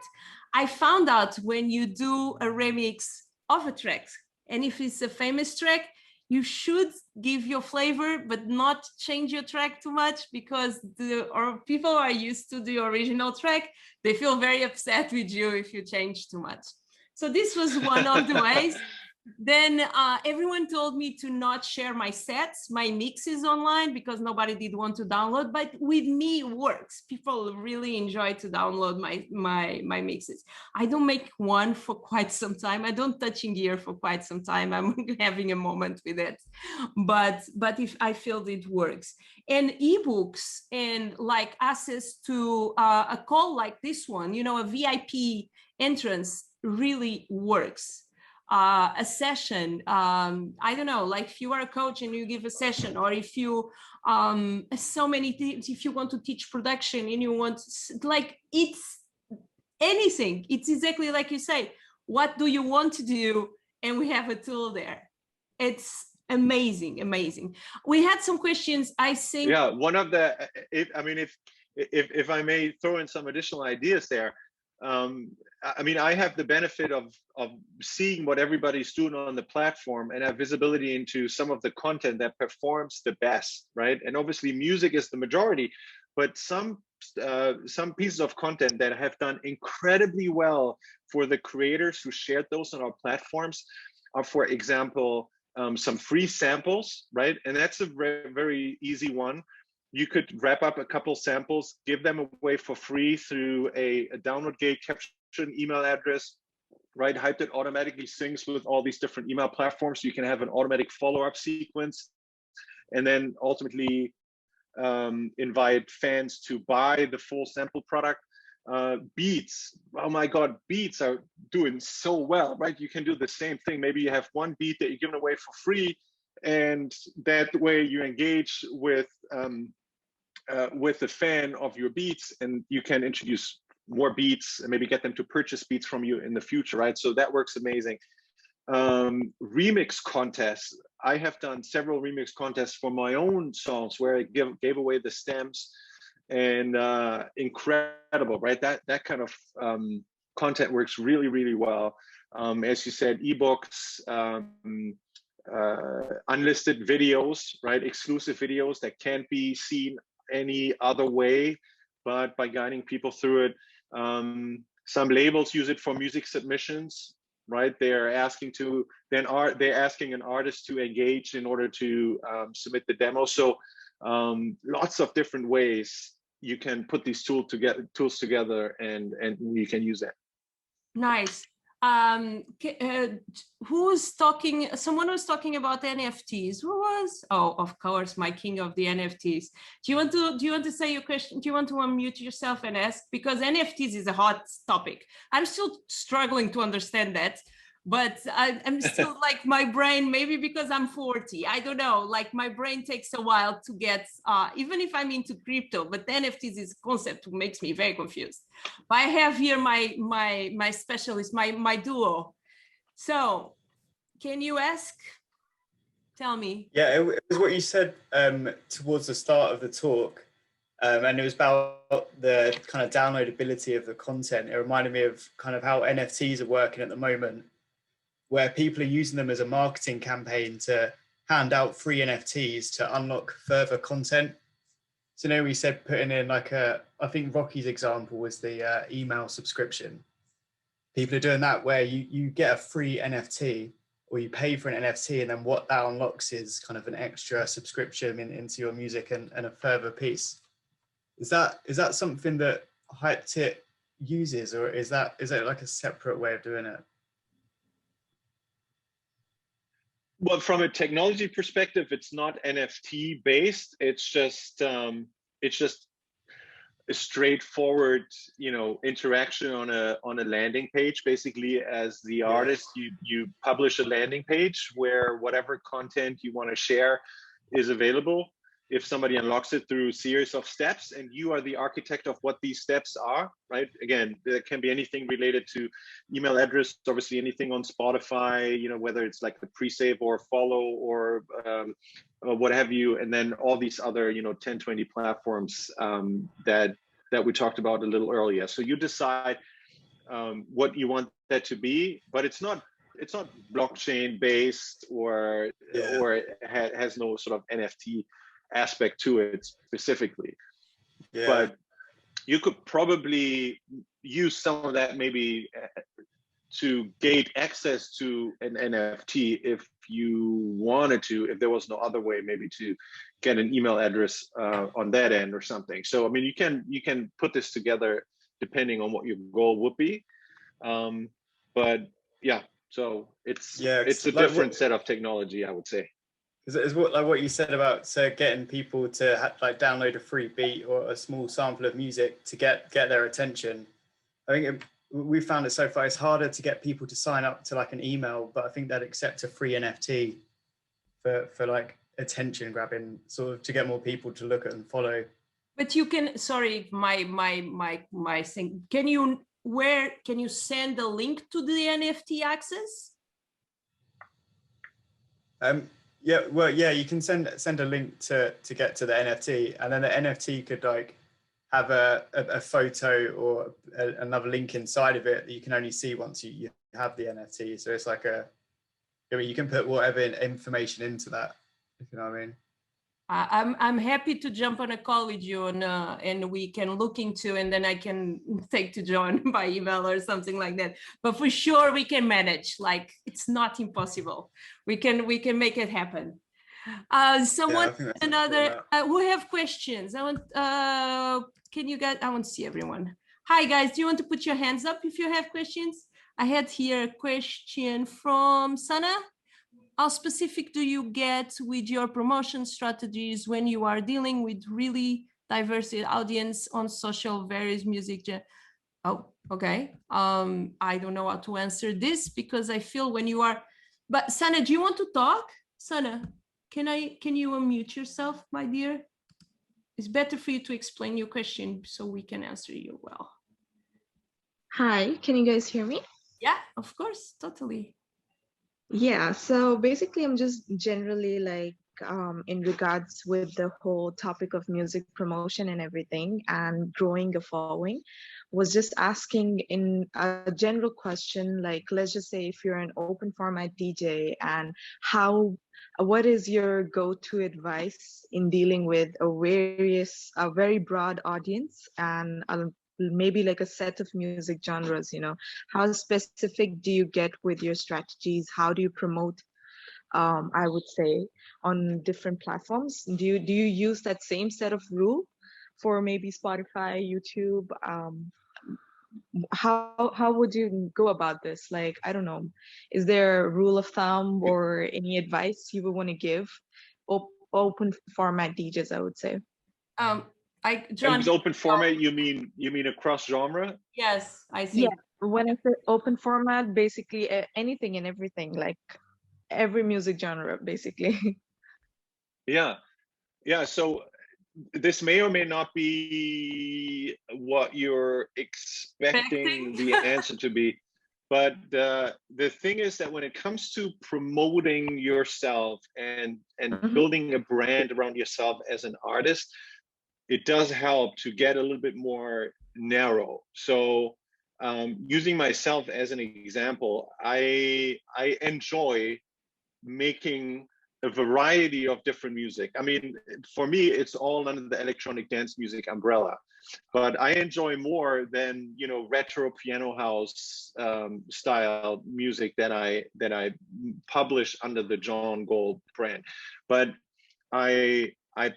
I found out when you do a remix of a track, and if it's a famous track, you should give your flavor, but not change your track too much, because people are used to the original track. They feel very upset with you if you change too much. So this was one of the ways. Then everyone told me to not share my sets, my mixes online, because nobody did want to download, but with me it works. People really enjoy to download my mixes. I don't make one for quite some time. I don't touch in gear for quite some time. I'm having a moment with it, but if I feel it works. And ebooks and like access to a call like this one, you know, a VIP entrance really works. A session, I don't know, like if you are a coach and you give a session, or if you so many things, if you want to teach production and you want, like, it's anything. It's exactly like you say, what do you want to do? And we have a tool there. It's amazing. We had some questions, I think. Yeah, one of the, if I may throw in some additional ideas there. I mean, I have the benefit of seeing what everybody's doing on the platform and have visibility into some of the content that performs the best, right? And obviously music is the majority, but some pieces of content that have done incredibly well for the creators who shared those on our platforms are, for example, some free samples, right? And that's a very, very easy one. You could wrap up a couple samples, give them away for free through a download gate, capture an email address, right? Hyppedit automatically syncs with all these different email platforms, so you can have an automatic follow-up sequence, and then ultimately invite fans to buy the full sample product. Beats, oh my God, beats are doing so well, right? You can do the same thing. Maybe you have one beat that you're giving away for free, and that way you engage with the fan of your beats, and you can introduce more beats and maybe get them to purchase beats from you in the future, right? So that works amazing. Remix contests. I have done several remix contests for my own songs where I gave away the stems, and incredible, right? That kind of content works really, really well. As you said, ebooks, unlisted videos, right? Exclusive videos that can't be seen any other way but by guiding people through it. Some labels use it for music submissions, right? They're asking an artist to engage in order to submit the demo. So lots of different ways you can put these tools together, and you can use it. Nice. Who's talking? Someone was talking about NFTs. Who was? Oh, of course, my king of the NFTs. Do you want to say your question? Do you want to unmute yourself and ask? Because NFTs is a hot topic. I'm still struggling to understand that, but I'm still like, my brain, maybe because I'm 40, I don't know, like my brain takes a while to get, even if I'm into crypto, but NFTs is a concept that makes me very confused. But I have here my specialist, my duo. So can you ask? Tell me. Yeah, it was what you said towards the start of the talk. And it was about the kind of downloadability of the content. It reminded me of kind of how NFTs are working at the moment, where people are using them as a marketing campaign to hand out free NFTs to unlock further content. So now we said putting in like I think Rocky's example was the email subscription. People are doing that where you get a free NFT or you pay for an NFT, and then what that unlocks is kind of an extra subscription into your music and a further piece. Is that something that Hyppedit uses, or is that like a separate way of doing it? Well, from a technology perspective, it's not NFT based. It's just a straightforward, interaction on a landing page. Basically, as the artist, you publish a landing page where whatever content you want to share is available. If somebody unlocks it through a series of steps, and you are the architect of what these steps are, right? Again, there can be anything related to email address, obviously anything on Spotify, whether it's like the pre-save or follow or what have you, and then all these other, 10, 20 platforms that we talked about a little earlier. So you decide what you want that to be, but it's not blockchain based or it has no sort of NFT aspect to it specifically. But you could probably use some of that maybe to gate access to an NFT if you wanted to, if there was no other way maybe to get an email address on that end or something. So I mean, you can put this together depending on what your goal would be. But yeah, so it's a different set of technology, I would say. Is what you said about getting people to download a free beat or a small sample of music to get their attention. I think we found it so far, it's harder to get people to sign up to like an email, but I think they'd accept a free NFT for like attention grabbing, sort of to get more people to look at and follow. But you can, sorry, my thing. Can you send a link to the NFT access? You can send a link to get to the NFT, and then the NFT could like have a photo or another link inside of it that you can only see once you have the NFT. So it's like you can put whatever information into that, if you know what I mean. I'm happy to jump on a call with you and we can look into, and then I can take to John by email or something like that. But for sure we can manage. Like, it's not impossible. We can make it happen. Someone who have questions. I want can you guys? I want to see everyone. Hi guys, do you want to put your hands up if you have questions? I had here a question from Sana. How specific do you get with your promotion strategies when you are dealing with really diverse audience on social, various music? Oh, okay. I don't know how to answer this because I feel when you are, but Sana, do you want to talk? Sana, can you unmute yourself, my dear? It's better for you to explain your question so we can answer you well. Hi, can you guys hear me? Yeah, of course, totally. Yeah, so basically I'm just generally like in regards with the whole topic of music promotion and everything and growing a following, was just asking in a general question, like let's just say if you're an open format DJ, and what is your go-to advice in dealing with a very broad audience and maybe like a set of music genres, how specific do you get with your strategies? How do you promote, I would say, on different platforms? Do you use that same set of rule for maybe Spotify, YouTube? How would you go about this? Like, I don't know, is there a rule of thumb or any advice you would want to give open format DJs, I would say? John, open format, you mean across genre? Yes, I see. Yeah, when I say open format, basically anything and everything, like every music genre, basically. Yeah. So this may or may not be what you're expecting the answer to be, but the thing is that when it comes to promoting yourself and building a brand around yourself as an artist, it does help to get a little bit more narrow. So using myself as an example, I enjoy making a variety of different music. I mean, for me, it's all under the electronic dance music umbrella, but I enjoy more than, you know, retro piano house style music that I publish under the Jonh Gold brand. But I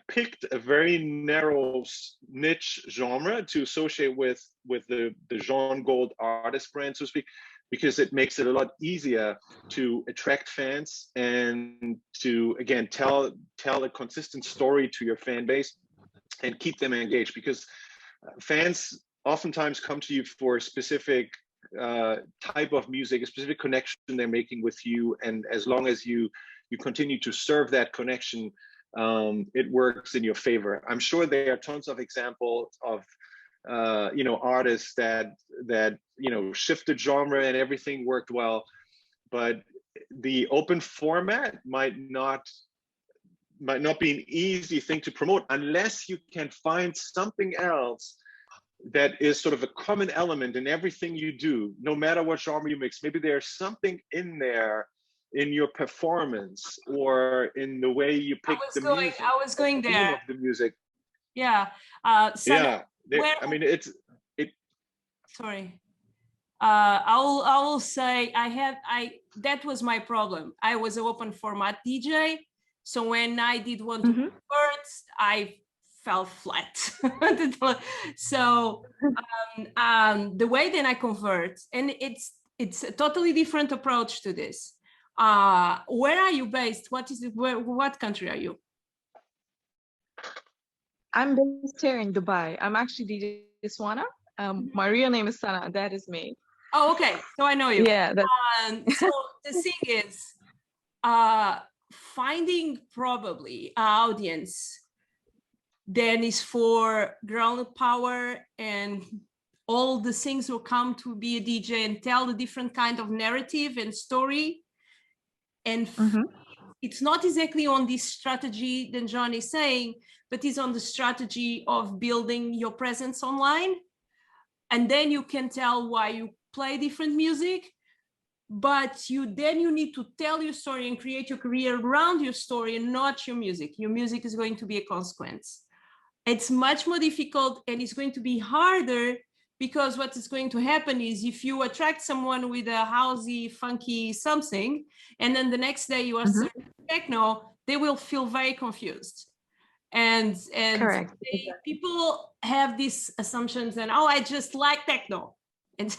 picked a very narrow niche genre to associate with the Jonh Gold artist brand, so to speak, because it makes it a lot easier to attract fans and to, again, tell a consistent story to your fan base and keep them engaged, because fans oftentimes come to you for a specific type of music, a specific connection they're making with you, and as long as you continue to serve that connection, it works in your favor. I'm sure there are tons of examples of you know, artists that you know, shifted genre and everything worked well, but the open format might not be an easy thing to promote unless you can find something else that is sort of a common element in everything you do, no matter what genre you mix. Maybe there's something in there in your performance or in the way you pick the music. I was going there. Of the music. Yeah. Yeah. I mean, sorry. I will say that was my problem. I was an open format DJ. So when I did want to convert, I fell flat. So the way then I convert, and it's a totally different approach to this. Where are you based? What country are you? I'm based here in Dubai. I'm actually DJ Swana. My real name is Sana. That is me. Oh, okay. So I know you. Yeah. So the thing is, finding probably an audience then is for ground power, and all the things will come to be a DJ and tell a different kind of narrative and story. And it's not exactly on this strategy that John is saying, but it's on the strategy of building your presence online. And then you can tell why you play different music, but you need to tell your story and create your career around your story and not your music. Your music is going to be a consequence. It's much more difficult, and it's going to be harder, because what is going to happen is if you attract someone with a housey, funky something, and then the next day you are serving techno, they will feel very confused. And Correct. People have these assumptions, and I just like techno. And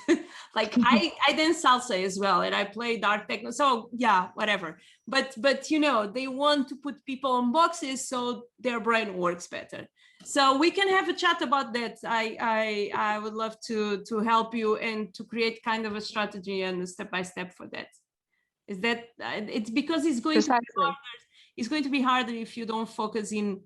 like I dance salsa as well, and I play dark techno. So yeah, whatever. But you know, they want to put people on boxes so their brain works better. So we can have a chat about that. I would love to help you and to create kind of a strategy and a step-by-step for that. Is that it's because it's going to be harder. It's going to be harder if you don't focus in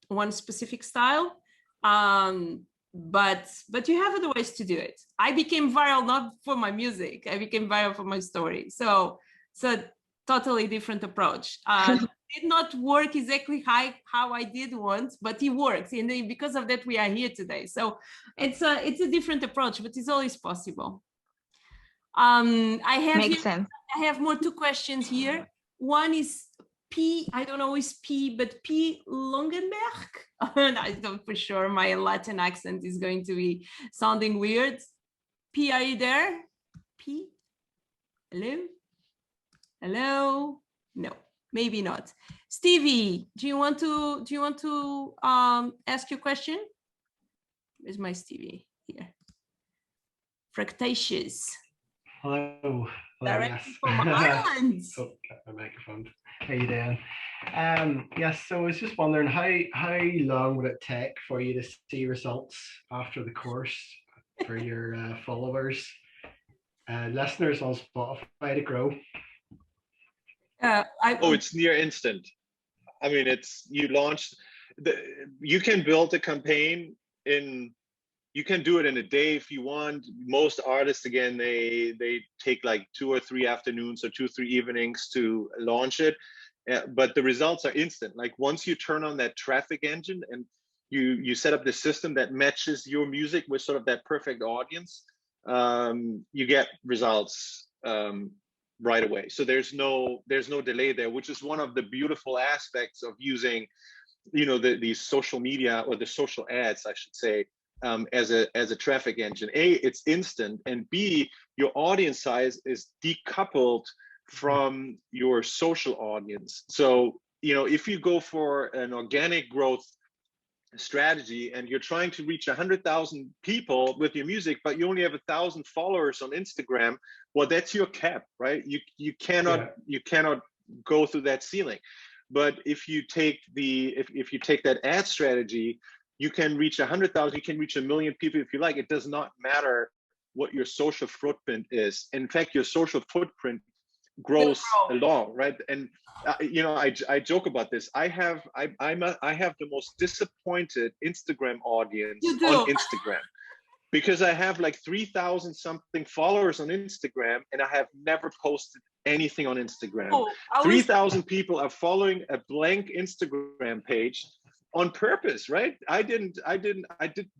one specific style. But you have other ways to do it. I became viral not for my music. I became viral for my story. So totally different approach. Did not work exactly how I did want, but it works, and because of that we are here today. So it's a different approach, but it's always possible. Makes sense. I have more two questions here. One is P, I don't know is P, but P Longenberg. I don't for sure. My Latin accent is going to be sounding weird. P, are you there? P, hello? Hello? No, maybe not. Stevie, do you want to ask your question? Where's my Stevie? Here. Fractatious. Hello. Directly from Ireland. Oh, got my microphone. How you doing? Yes, so I was just wondering how long would it take for you to see results after the course for your followers, listeners on Spotify to grow? It's near instant. I mean, you launched, you can build a campaign you can do it in a day if you want. Most artists, again, they take like 2 or 3 afternoons or 2 or 3 evenings to launch it. But the results are instant. Like once you turn on that traffic engine and you set up the system that matches your music with sort of that perfect audience, you get results right away. So there's no delay there, which is one of the beautiful aspects of using, you know, these social media, or the social ads, I should say, as a traffic engine. A, it's instant, and B, your audience size is decoupled from your social audience. So, you know, if you go for an organic growth strategy and you're trying to reach 100,000 people with your music, but you only have 1,000 followers on Instagram, well, that's your cap, right? You cannot go through that ceiling. But if you take if you take that ad strategy, you can reach 100,000, you can reach 1 million people if you like. It does not matter what your social footprint is. In fact, your social footprint grows along, right? And you know, I joke about this. I have the most disappointed Instagram audience on Instagram, because I have like 3,000 something followers on Instagram, and I have never posted anything on Instagram. 3,000 people are following a blank Instagram page on purpose, right? I did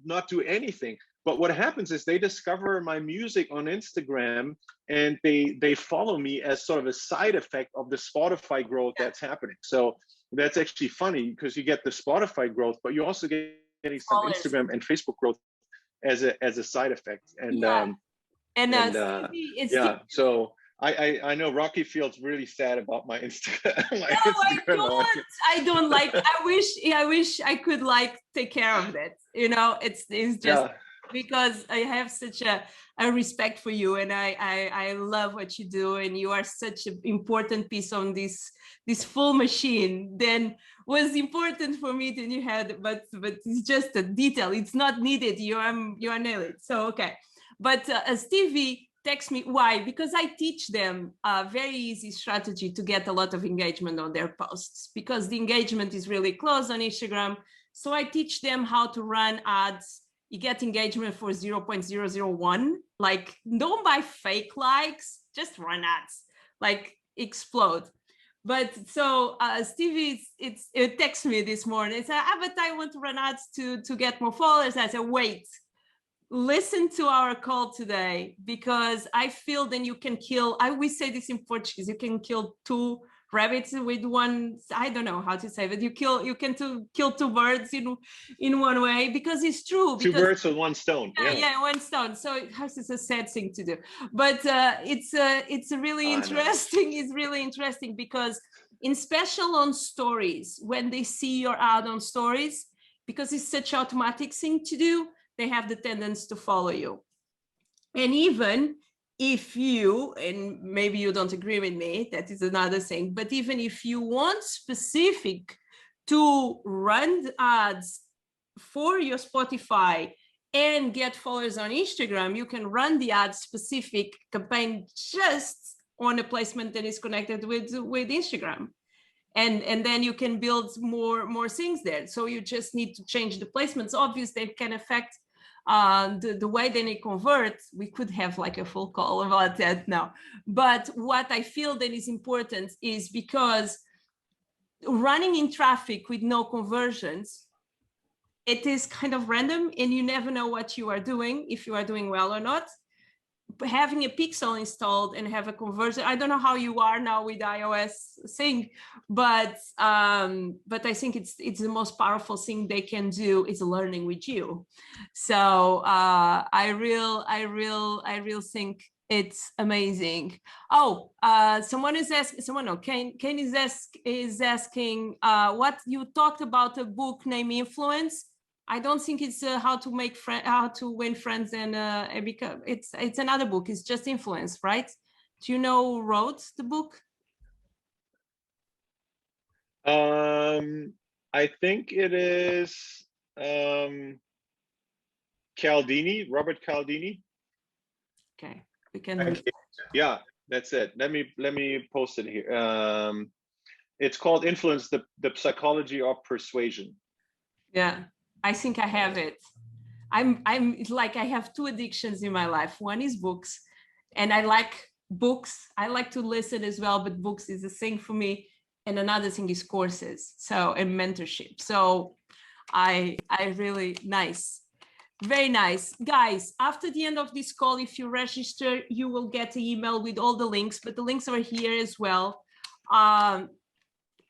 not do anything. But what happens is they discover my music on Instagram, and they follow me as sort of a side effect of the Spotify growth that's happening. So that's actually funny, because you get the Spotify growth, but you also getting some Instagram and Facebook growth as a side effect. And so I know Rocky feels really sad about my Instagram. I don't like. I wish I could like take care of that. You know, it's just because I have such a respect for you, and I love what you do, and you are such an important piece on this full machine. Then was important for me to you had, but it's just a detail. It's not needed. You are nailed. So okay, but Stevie text me. Why? Because I teach them a very easy strategy to get a lot of engagement on their posts, because the engagement is really close on Instagram. So I teach them how to run ads. You get engagement for 0.001. Like, don't buy fake likes, just run ads, like explode. But so Stevie, it texted me this morning. It said, but I want to run ads to get more followers. I said, wait, listen to our call today, because I feel then you can kill, we say this in Portuguese, you can kill two rabbits with one, I don't know how to say, but you can kill two birds in one way, because it's true. Two birds with one stone. Yeah, one stone. So it's a sad thing to do, but it's really interesting. It's really interesting, because in special on stories, when they see your ad on stories, because it's such automatic thing to do, they have the tendency to follow you. And even if you, and maybe you don't agree with me, that is another thing, but even if you want specific to run ads for your Spotify and get followers on Instagram, you can run the ad specific campaign just on a placement that is connected with Instagram. And then you can build more things there. So you just need to change the placements. Obviously, they can affect the way they convert. We could have like a full call about that now. But what I feel that is important is because running in traffic with no conversions, it is kind of random, and you never know what you are doing, if you are doing well or not. Having a pixel installed and have a conversion, I don't know how you are now with iOS thing, but I think it's the most powerful thing they can do is learning with you. So I real think it's amazing. Oh, someone is asking. Someone, no, Kane is asking what you talked about a book named Influence. I don't think it's how to win friends and because it's another book. It's just Influence, right? Do you know who wrote the book? I think it is Cialdini, Robert Cialdini. Okay, we can. Yeah, that's it. Let me post it here. It's called Influence: the Psychology of Persuasion. Yeah. I think I have it. I'm like, I have two addictions in my life. One is books, and I like books. I like to listen as well, but books is a thing for me. And another thing is courses, and mentorship. So I really nice. Very nice. Guys, after the end of this call, if you register, you will get an email with all the links, but the links are here as well.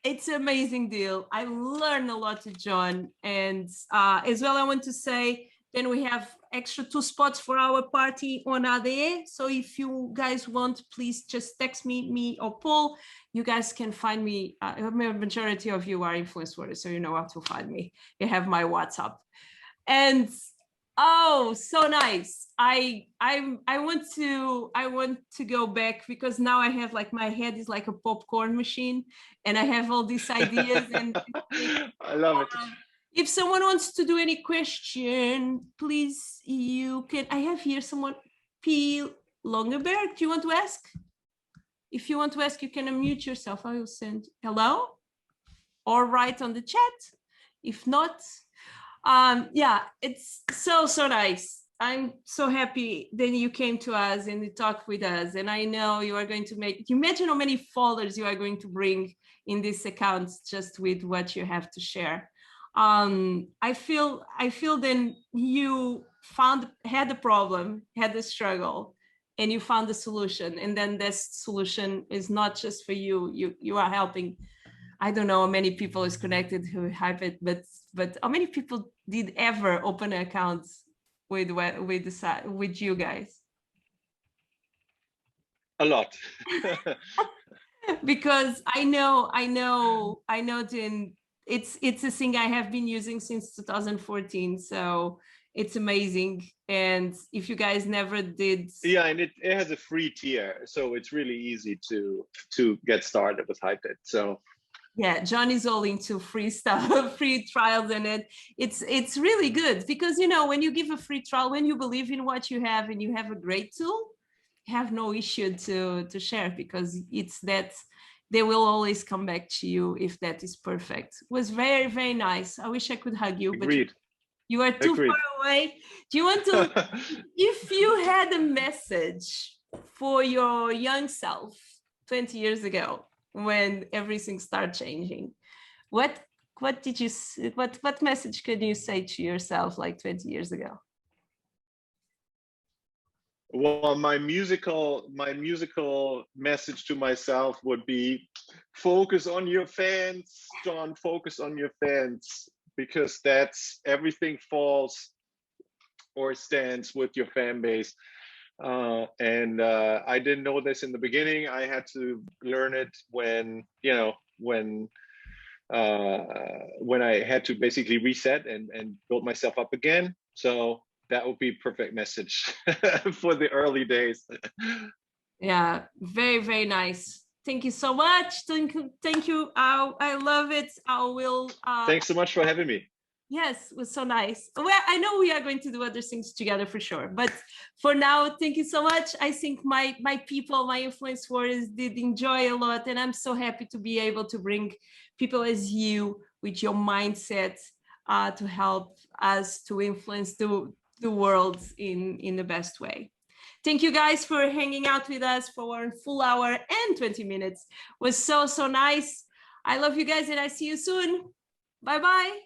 It's an amazing deal. I learned a lot with John. And as well, I want to say, then we have extra 2 spots for our party on ADE. So if you guys want, please just text me or Paul. You guys can find me. A majority of you are influence warriors, so you know how to find me. You have my WhatsApp. And oh, so nice. I want to go back, because now I have, like, my head is like a popcorn machine and I have all these ideas. And I love it. If someone wants to do any question, please, you can. I have here someone, P. Longeberg. Do you want to ask? If you want to ask, you can unmute yourself. I will send hello or write on the chat. If not, yeah, it's so nice. I'm so happy that you came to us and you talked with us. And I know you are going to make, you imagine how many followers you are going to bring in this account just with what you have to share. I feel then you had a problem, had a struggle, and you found a solution. And then this solution is not just for you. You are helping. I don't know how many people is connected who Hyppedit, but how many people did ever open accounts with you guys? A lot. Because I know then it's a thing I have been using since 2014, so it's amazing. And if you guys never did, yeah, and it has a free tier, so it's really easy to get started with Hyppedit. So yeah, John is all into free stuff, free trials, and it's really good, because you know, when you give a free trial, when you believe in what you have and you have a great tool, you have no issue to share, because it's that they will always come back to you if that is perfect. It was very, very nice. I wish I could hug you, agreed. But you are too far away. Do you want to, if you had a message for your young self 20 years ago, when everything started changing, what message could you say to yourself like 20 years ago? Well, my musical message to myself would be, focus on your fans, John, focus on your fans, because that's everything falls or stands with your fan base. And I didn't know this in the beginning. I had to learn it when I had to basically reset and build myself up again. So that would be perfect message for the early days. Yeah, very, very nice. Thank you so much. Thank you. I love it. I will. Thanks so much for having me. Yes, it was so nice. Well, I know we are going to do other things together for sure, but for now, thank you so much. I think my people, my influence warriors did enjoy a lot, and I'm so happy to be able to bring people as you with your mindset to help us to influence the world in the best way. Thank you guys for hanging out with us for a full hour and 20 minutes. It was so nice. I love you guys, and I see you soon. Bye-bye.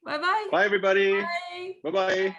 Bye-bye. Bye, everybody. Bye. Bye-bye.